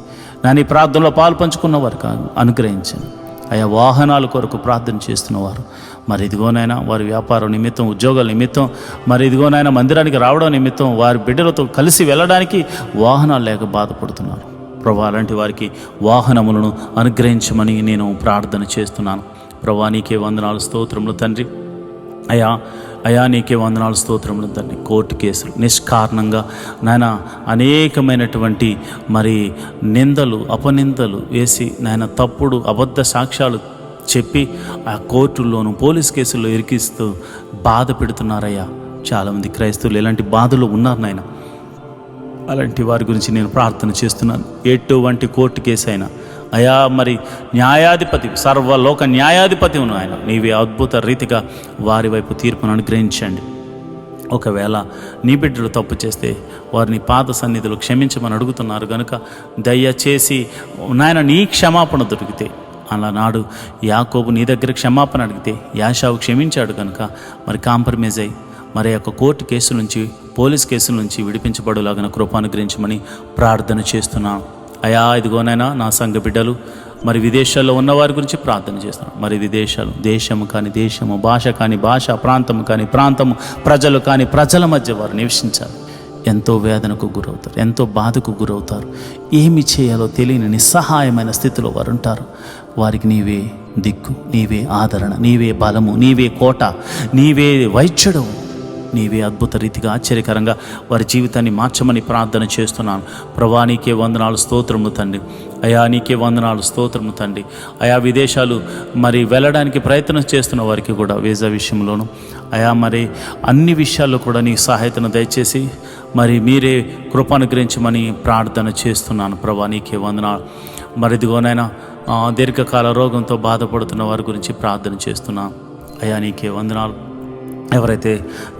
నా నీ ప్రార్థనలో పాలు పంచుకున్న వారికి అనుగ్రహించండి. ఆయా వాహనాల కొరకు ప్రార్థన చేస్తున్నవారు, మరి ఇదిగోనైనా వారి వ్యాపారం నిమిత్తం, ఉద్యోగాల నిమిత్తం, మరి ఇదిగోనైనా మందిరానికి రావడం నిమిత్తం, వారి బిడ్డలతో కలిసి వెళ్ళడానికి వాహనాలు లేక బాధపడుతున్నారు ప్రభా. అలాంటి వారికి వాహనములను అనుగ్రహించమని నేను ప్రార్థన చేస్తున్నాను ప్రభా. నీకే వందనాలు, స్తోత్రములు తండ్రి. అయా నీకే వందనాలు, స్తోత్రములు తండ్రి. కోర్టు కేసులు నిష్కారణంగా నాయన అనేకమైనటువంటి మరి నిందలు, అపనిందలు వేసి నాయన తప్పుడు అబద్ధ సాక్ష్యాలు చెప్పి ఆ కోర్టుల్లోనూ పోలీస్ కేసుల్లో ఇరికిస్తూ బాధ పెడుతున్నారయ్యా. చాలామంది క్రైస్తవులు ఇలాంటి బాధలు ఉన్నారు నాయన. అలాంటి వారి గురించి నేను ప్రార్థన చేస్తున్నాను. ఎటువంటి కోర్టు కేసు అయినా అయా మరి న్యాయాధిపతి, సర్వలోక న్యాయాధిపతి ఉన్న ఆయన, నీవే అద్భుత రీతిగా వారి వైపు తీర్పును అనుగ్రహించండి. ఒకవేళ నీ బిడ్డలు తప్పు చేస్తే వారిని పాద సన్నిధిలో క్షమించమని అడుగుతున్నారు కనుక దయచేసి నాయన నీ క్షమాపణ దొరికితే, అలనాడు యాకోబు నీ దగ్గర క్షమాపణ అడిగితే యాషావు క్షమించాడు కనుక మరి కాంప్రమైజ్ అయ్యి మరి యొక్క కోర్టు కేసు నుంచి, పోలీస్ కేసుల నుంచి విడిపించబడులాగిన కృప అనుగ్రహించమని ప్రార్థన చేస్తున్నాను అయా. ఇదిగోనైనా నా సంఘ బిడ్డలు మరి విదేశాల్లో ఉన్నవారి గురించి ప్రార్థన చేస్తున్నాను. మరి విదేశాలు, దేశము కానీ దేశము, భాష కానీ భాష, ప్రాంతము కానీ ప్రాంతము, ప్రజలు కానీ ప్రజల మధ్య వారు నివసించాలి. ఎంతో వేదనకు గురవుతారు, ఎంతో బాధకు గురవుతారు. ఏమి చేయాలో తెలియని నిస్సహాయమైన స్థితిలో వారు ఉంటారు. వారికి నీవే దిక్కు, నీవే ఆదరణ, నీవే బలము, నీవే కోట, నీవే వైద్యుడు, నీవే అద్భుత రీతిగా ఆశ్చర్యకరంగా వారి జీవితాన్ని మార్చమని ప్రార్థన చేస్తున్నాను ప్రభా. నీకే వందనాలు, స్తోత్రము తండ్రి. అయా నీకే వందనాలు, స్తోత్రము తండ్రి. అయా విదేశాలు మరి వెళ్ళడానికి ప్రయత్నం చేస్తున్న వారికి కూడా వీసా విషయంలోనూ అయా మరి అన్ని విషయాల్లో కూడా నీ సహాయతను దయచేసి మరి మీరే కృపానుగ్రహించమని ప్రార్థన చేస్తున్నాను ప్రభా. నీకే వందనాలు. మరి ఇదిగోనైనా దీర్ఘకాల రోగంతో బాధపడుతున్న వారి గురించి ప్రార్థన చేస్తున్నాను అయా. నీకే వందనాలు. ఎవరైతే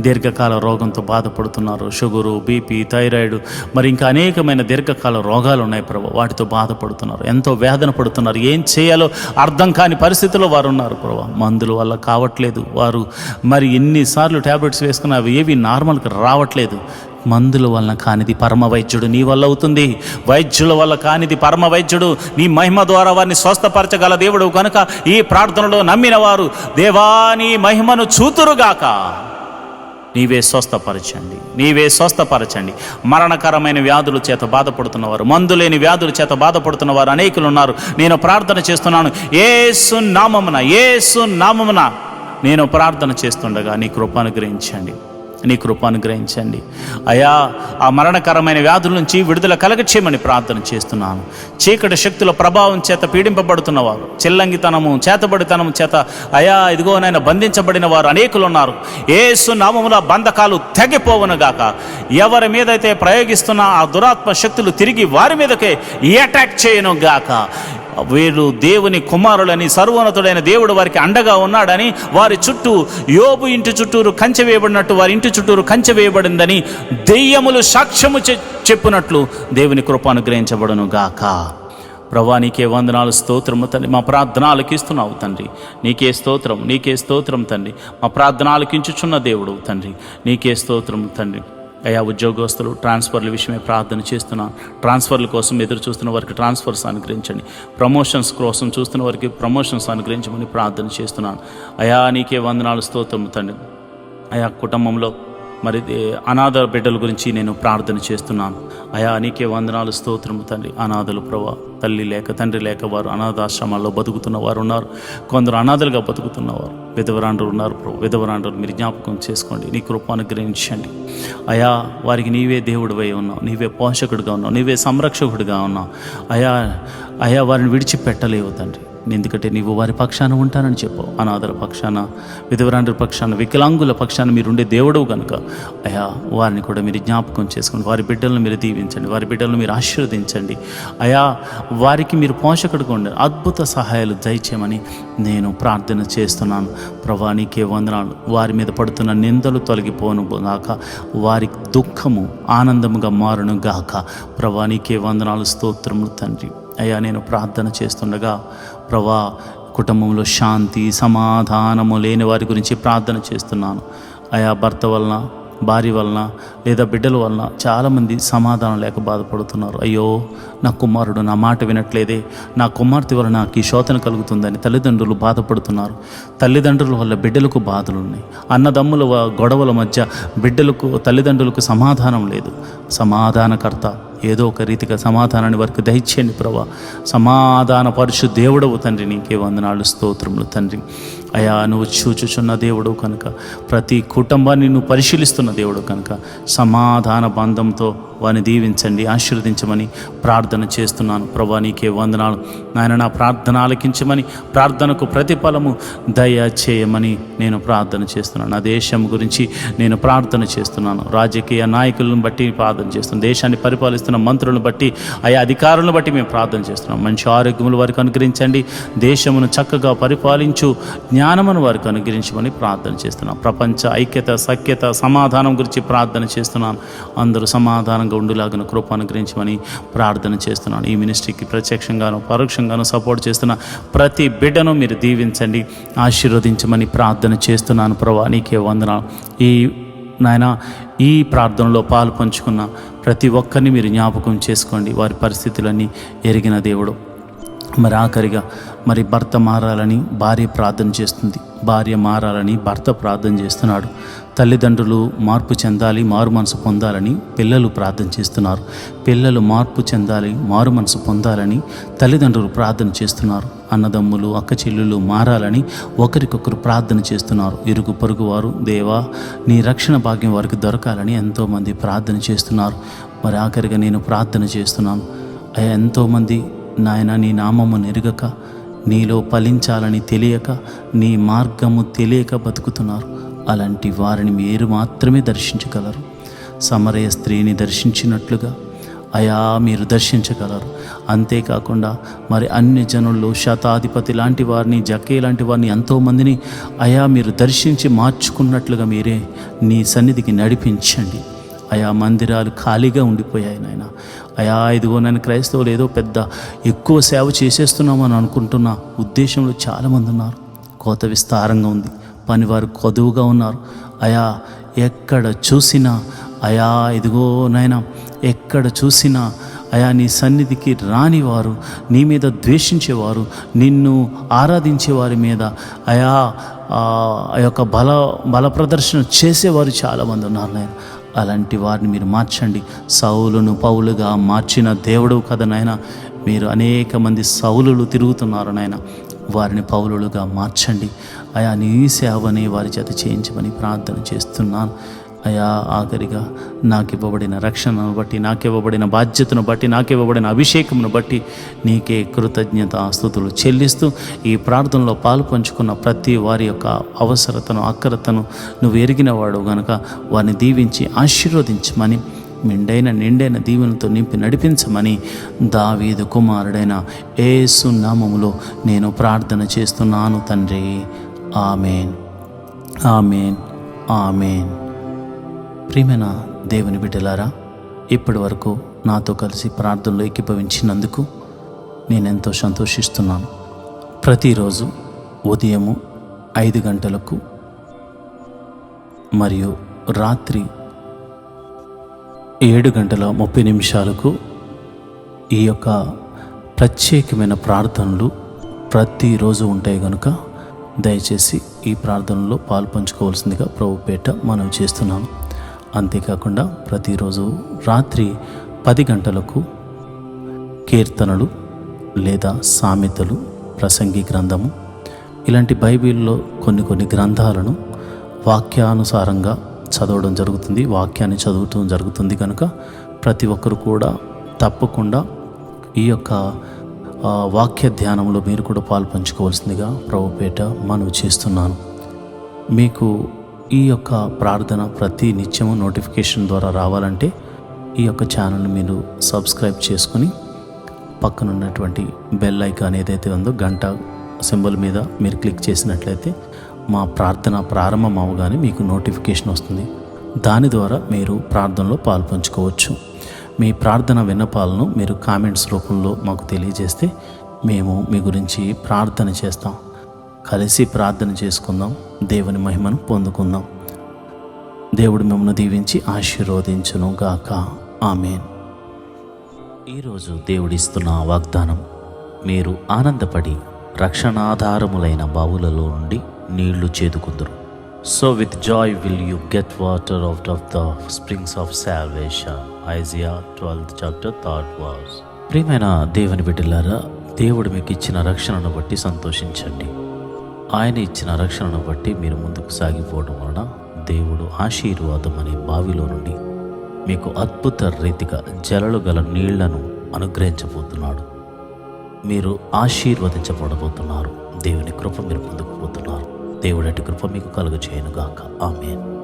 దీర్ఘకాల రోగంతో బాధపడుతున్నారో, షుగరు, బీపీ, థైరాయిడ్, మరి ఇంకా అనేకమైన దీర్ఘకాల రోగాలు ఉన్నాయి ప్రభు, వాటితో బాధపడుతున్నారు, ఎంతో వేదన పడుతున్నారు. ఏం చేయాలో అర్థం కాని పరిస్థితుల్లో వారు ఉన్నారు ప్రభు. మందుల వల్ల కావట్లేదు, వారు మరి ఎన్నిసార్లు ట్యాబ్లెట్స్ వేసుకున్న అవి ఏవి నార్మల్గా రావట్లేదు. మందుల వలన కానిది పరమ వైద్యుడు నీ వల్ల అవుతుంది. వైద్యుల వల్ల కానిది పరమ వైద్యుడు నీ మహిమ ద్వారా వారిని స్వస్థపరచగల దేవుడు కనుక ఈ ప్రార్థనలో నమ్మిన వారు దేవాని మహిమను చూతురుగాక. నీవే స్వస్థపరచండి, నీవే స్వస్థపరచండి. మరణకరమైన వ్యాధుల చేత బాధపడుతున్నవారు, మందులేని వ్యాధుల చేత బాధపడుతున్నవారు అనేకులు ఉన్నారు. నేను ప్రార్థన చేస్తున్నాను యేసు నామమున, యేసు నామమున నేను ప్రార్థన చేస్తుండగా నీ కృపానుగ్రహించండి, నీ కృపానుగ్రహించండి అయా. ఆ మరణకరమైన వ్యాధుల నుంచి విడుదల కలగచేయమని ప్రార్థన చేస్తున్నాను. చీకటి శక్తుల ప్రభావం చేత పీడింపబడుతున్నవారు, చిల్లంగితనము, చేతబడితనము చేత అయా ఇదిగోనైనా బంధించబడిన వారు అనేకులు ఉన్నారు. యేసు నామమున బంధకాలు తెగిపోవునుగాక. ఎవరి మీదైతే ప్రయోగిస్తున్న ఆ దురాత్మ శక్తులు తిరిగి వారి మీదకే అటాక్ చేయనుగాక. వీరు దేవుని కుమారులని, సర్వోన్నతుడైన దేవుడు వారికి అండగా ఉన్నాడని, వారి చుట్టూ యోబు ఇంటి చుట్టూరు కంచె వేయబడినట్టు వారి ఇంటి చుట్టూరు కంచె వేయబడిందని దెయ్యములు సాక్ష్యము చెప్పినట్లు దేవుని కృప అనుగ్రహించబడును గాక. ప్రభా నీకే వందనాలు, స్తోత్రము తండ్రి. మా ప్రార్థన ఆలకిస్తున్నావు తండ్రి, నీకే స్తోత్రం, నీకే స్తోత్రం తండ్రి. మా ప్రార్థన ఆలకించుచున్న దేవుడు తండ్రి, నీకే స్తోత్రం తండ్రి. అయా ఉద్యోగస్తులు ట్రాన్స్ఫర్ల విషయమే ప్రార్థన చేస్తున్నాను. ట్రాన్స్ఫర్ల కోసం ఎదురు చూస్తున్న వారికి ట్రాన్స్ఫర్స్ అనుగ్రహించండి. ప్రమోషన్స్ కోసం చూస్తున్న వారికి ప్రమోషన్స్ అనుగ్రహించమని ప్రార్థన చేస్తున్నాను అయా. నీకే వందనాలు, స్తోత్రము తండ్రి. అయా కుటుంబంలో మరి అనాథ బిడ్డల గురించి నేను ప్రార్థన చేస్తున్నాను అయా. నీకే వందనాలు, స్తోత్రము తండ్రి. అనాథలు ప్రభా, తల్లి లేక తండ్రి లేక వారు అనాథాశ్రమాల్లో బతుకుతున్న వారు ఉన్నారు. కొందరు అనాథలుగా బతుకుతున్నవారు, విధవరాండ్రులు ఉన్నారు ప్రభు. విధవరాండ్రులు మీరు జ్ఞాపకం చేసుకోండి, నీ కృప అనుగ్రహించండి అయా. వారికి నీవే దేవుడివై ఉన్నావు, నీవే పోషకుడిగా ఉన్నావు, నీవే సంరక్షకుడిగా ఉన్నావు అయా. అయా వారిని విడిచిపెట్టలేవు తండ్రి. ఎందుకంటే నీవు వారి పక్షాన ఉంటానని చెప్పావు. అనాథల పక్షాన, విధవరాండ్రుల పక్షాన, వికలాంగుల పక్షాన మీరుండే దేవుడవు కనుక అయా వారిని కూడా మీరు జ్ఞాపకం చేసుకోండి. వారి బిడ్డలను మీరు దీవించండి, వారి బిడ్డలను మీరు ఆశీర్వదించండి అయా. వారికి మీరు పోషకుడుగా ఉండండి, అద్భుత సహాయాలు దయచేయమని నేను ప్రార్థన చేస్తున్నాను. ప్రభా నీకే వందనాలు. వారి మీద పడుతున్న నిందలు తొలగిపోను గాక, వారి దుఃఖము ఆనందముగా మారును గాక. ప్రభా నీకే వందనాలు, స్తోత్రములు తండ్రి. అయ్యా నేను ప్రార్థన చేస్తుండగా ప్రభా కుటుంబంలో శాంతి సమాధానము లేని వారి గురించి ప్రార్థన చేస్తున్నాను. అయా భర్త వలన, భార్య వలన లేదా బిడ్డల వలన చాలామంది సమాధానం లేక బాధపడుతున్నారు. అయ్యో నా కుమారుడు నా మాట వినట్లేదే, నా కుమార్తె వలన నాకు ఈ శోధన కలుగుతుందని తల్లిదండ్రులు బాధపడుతున్నారు. తల్లిదండ్రుల వల్ల బిడ్డలకు బాధలు ఉన్నాయి. అన్నదమ్ముల గొడవల మధ్య బిడ్డలకు తల్లిదండ్రులకు సమాధానం లేదు. సమాధానకర్త ఏదో ఒక రీతిగా సమాధానాన్ని వారికి దయచేయండి ప్రభా. సమాధాన పరుషు దేవుడవు తండ్రి, నీకే వందనాలు, స్తోత్రములు తండ్రి. అయా నువ్వు చూచుచున్న దేవుడు కనుక, ప్రతి కుటుంబాన్ని నువ్వు పరిశీలిస్తున్న దేవుడు కనుక సమాధాన బంధంతో వారిని దీవించండి, ఆశీర్వదించమని ప్రార్థన చేస్తున్నాను. ప్రభా నీకే వందనాలు నాయన. నా ప్రార్థన ఆలకించమని, ప్రార్థనకు ప్రతిఫలము దయచేయమని నేను ప్రార్థన చేస్తున్నాను. నా దేశం గురించి నేను ప్రార్థన చేస్తున్నాను. రాజకీయ నాయకులను బట్టి ప్రార్థన చేస్తున్నాను. దేశాన్ని పరిపాలిస్తున్న మంత్రులను బట్టి, ఆయా అధికారులను బట్టి మేము ప్రార్థన చేస్తున్నాం. మంచి ఆరోగ్యములు వారికి అనుగ్రహించండి. దేశమును చక్కగా పరిపాలించు జ్ఞానమును వారికి అనుగ్రహించమని ప్రార్థన చేస్తున్నాం. ప్రపంచ ఐక్యత, సఖ్యత, సమాధానం గురించి ప్రార్థన చేస్తున్నాను. అందరూ సమాధానంగా ఉండులాగిన కృప అనుగ్రహించమని ప్రార్థన చేస్తున్నాను. ఈ మినిస్ట్రీకి ప్రత్యక్షంగాను పరోక్షంగాను సపోర్ట్ చేస్తున్న ప్రతి బిడ్డను మీరు దీవించండి, ఆశీర్వదించమని ప్రార్థన చేస్తున్నాను. ప్రభా నీకే వందనాలు. ఈ ప్రార్థనలో పాలు పంచుకున్న ప్రతి ఒక్కరిని మీరు జ్ఞాపకం చేసుకోండి. వారి పరిస్థితులన్నీ ఎరిగిన దేవుడు. మరి ఆఖరిగా మరి భర్త మారాలని భార్య ప్రార్థన చేస్తుంది, భార్య మారాలని భర్త ప్రార్థన చేస్తున్నాడు. తల్లిదండ్రులు మార్పు చెందాలి, మారు మనసు పొందాలని పిల్లలు ప్రార్థన చేస్తున్నారు. పిల్లలు మార్పు చెందాలి, మారు మనసు పొందాలని తల్లిదండ్రులు ప్రార్థన చేస్తున్నారు. అన్నదమ్ములు, అక్క చెల్లెళ్ళు మారాలని ఒకరికొకరు ప్రార్థన చేస్తున్నారు. ఇరుగు పొరుగు వారు దేవా నీ రక్షణ భాగ్యం వారికి దొరకాలని ఎంతోమంది ప్రార్థన చేస్తున్నారు. మరి ఆఖరిగా నేను ప్రార్థన చేస్తున్నాను. ఎంతోమంది నాయన నీ నామము నెరుగక, నీలో ఫలించాలని తెలియక, నీ మార్గము తెలియక బతుకుతున్నారు. అలాంటి వారిని మీరు మాత్రమే దర్శించగలరు. సమరయ స్త్రీని దర్శించినట్లుగా అయా మీరు దర్శించగలరు. అంతేకాకుండా మరి అన్య జనుల్లో శతాధిపతి లాంటి వారిని, జక్కే లాంటి వారిని ఎంతోమందిని అయా మీరు దర్శించి మార్చుకున్నట్లుగా మీరే నీ సన్నిధికి నడిపించండి. అయా మందిరాలు ఖాళీగా ఉండిపోయాయి నాయన. అయా ఇదిగో నేను క్రైస్తవులు ఏదో పెద్ద ఎక్కువ సేవ చేసేస్తున్నామని అనుకుంటున్న ఉద్దేశంలో చాలామంది ఉన్నారు. కోత విస్తారంగా ఉంది, పనివారు కొదువుగా ఉన్నారు. అయా ఎక్కడ చూసినా అయా ఇదిగో నాయన, ఎక్కడ చూసినా అయా నీ సన్నిధికి రానివారు, నీ మీద ద్వేషించేవారు, నిన్ను ఆరాధించే వారి మీద అయా ఆ యొక్క బల ప్రదర్శన చేసేవారు చాలామంది ఉన్నారు నాయన. అలాంటి వారిని మీరు మార్చండి. సౌలును పౌలుగా మార్చిన దేవుడు కదా నాయన. మీరు అనేక మంది సౌలులు తిరుగుతున్నారు నాయన, వారిని పౌలులుగా మార్చండి. అయా నీ సేవని వారి చేత చేయించమని ప్రార్థన చేస్తున్నాను. అయా ఆఖరిగా నాకు ఇవ్వబడిన రక్షణను బట్టి, నాకు ఇవ్వబడిన బాధ్యతను బట్టి, నాకు ఇవ్వబడిన అభిషేకమును బట్టి నీకే కృతజ్ఞత స్తుతులు చెల్లిస్తూ ఈ ప్రార్థనలో పాలు పంచుకున్న ప్రతి వారి యొక్క అవసరతను, అక్కరతను నువ్వు ఎరిగినవాడు గనుక వారిని దీవించి ఆశీర్వదించమని, నిండైన దీవెనతో నింపి నడిపించమని దావీదు కుమారుడైన యేసు నామములో నేను ప్రార్థన చేస్తున్నాను తండ్రి. ఆమేన్, ఆమేన్, ఆమేన్. ప్రియమైన దేవుని బిడ్డలారా, ఇప్పటి వరకు నాతో కలిసి ప్రార్థనలో ఏకీభవించినందుకు నేనెంతో సంతోషిస్తున్నాను. ప్రతిరోజు ఉదయము 5 గంటలకు మరియు రాత్రి 7:30 ఈ యొక్క ప్రత్యేకమైన ప్రార్థనలు ప్రతిరోజు ఉంటాయి కనుక దయచేసి ఈ ప్రార్థనలో పాలు పంచుకోవాల్సిందిగా ప్రభుపేట మనం చేస్తున్నాను. అంతేకాకుండా ప్రతిరోజు రాత్రి 10 గంటలకు కీర్తనలు లేదా సామెతలు, ప్రసంగి గ్రంథము, ఇలాంటి బైబిల్లో కొన్ని గ్రంథాలను వాక్యానుసారంగా చదవడం జరుగుతుంది, వాక్యాన్ని చదవటం జరుగుతుంది కనుక ప్రతి ఒక్కరు కూడా తప్పకుండా ఈ యొక్క వాక్య ధ్యానంలో మీరు కూడా పాలు పంచుకోవాల్సిందిగా ప్రభుపేట మనవి చేస్తున్నాను. మీకు ఈ యొక్క ప్రార్థన ప్రతి నిత్యము నోటిఫికేషన్ ద్వారా రావాలంటే ఈ యొక్క ఛానల్ని మీరు సబ్స్క్రైబ్ చేసుకుని పక్కన ఉన్నటువంటి బెల్ ఐకాన్ ఏదైతే ఉందో గంట సింబల్ మీద మీరు క్లిక్ చేసినట్లయితే మా ప్రార్థన ప్రారంభం అవగానే మీకు నోటిఫికేషన్ వస్తుంది. దాని ద్వారా మీరు ప్రార్థనలో పాలు పంచుకోవచ్చు. మీ ప్రార్థన విన్నపాలను మీరు కామెంట్స్ రూపంలో మాకు తెలియజేస్తే మేము మీ గురించి ప్రార్థన చేస్తాం. కలిసి ప్రార్థన చేసుకుందాం, దేవుని మహిమను పొందుకుందాం. దేవుడు మిమ్మల్ని దీవించి ఆశీర్వదించును గాక. ఆమేన్. ఈరోజు దేవుడిస్తున్న వాగ్దానం, మీరు ఆనందపడి రక్షణాధారములైన బావులలో నుండి నీళ్లు చేదుకుందురు. So with joy will you get water out of the springs of salvation. Isaiah 12th chapter 3rd verse. ప్రియమైన దేవుని బిడ్డలారా, దేవుడు మీకు ఇచ్చిన రక్షణను బట్టి సంతోషించండి. ఆయన ఇచ్చిన రక్షణను బట్టి మీరు ముందుకు సాగిపోవడం వలన దేవుడు ఆశీర్వాదం అనే బావిలో నుండి మీకు అద్భుత రీతిగా జలలు గల నీళ్లను అనుగ్రహించబోతున్నాడు. మీరు ఆశీర్వదించబడబోతున్నారు. దేవుని కృప మీరు పొందుకోబోతున్నారు. దేవుడి కృప మీకు కలుగజేయునుగాక. ఆమేన్.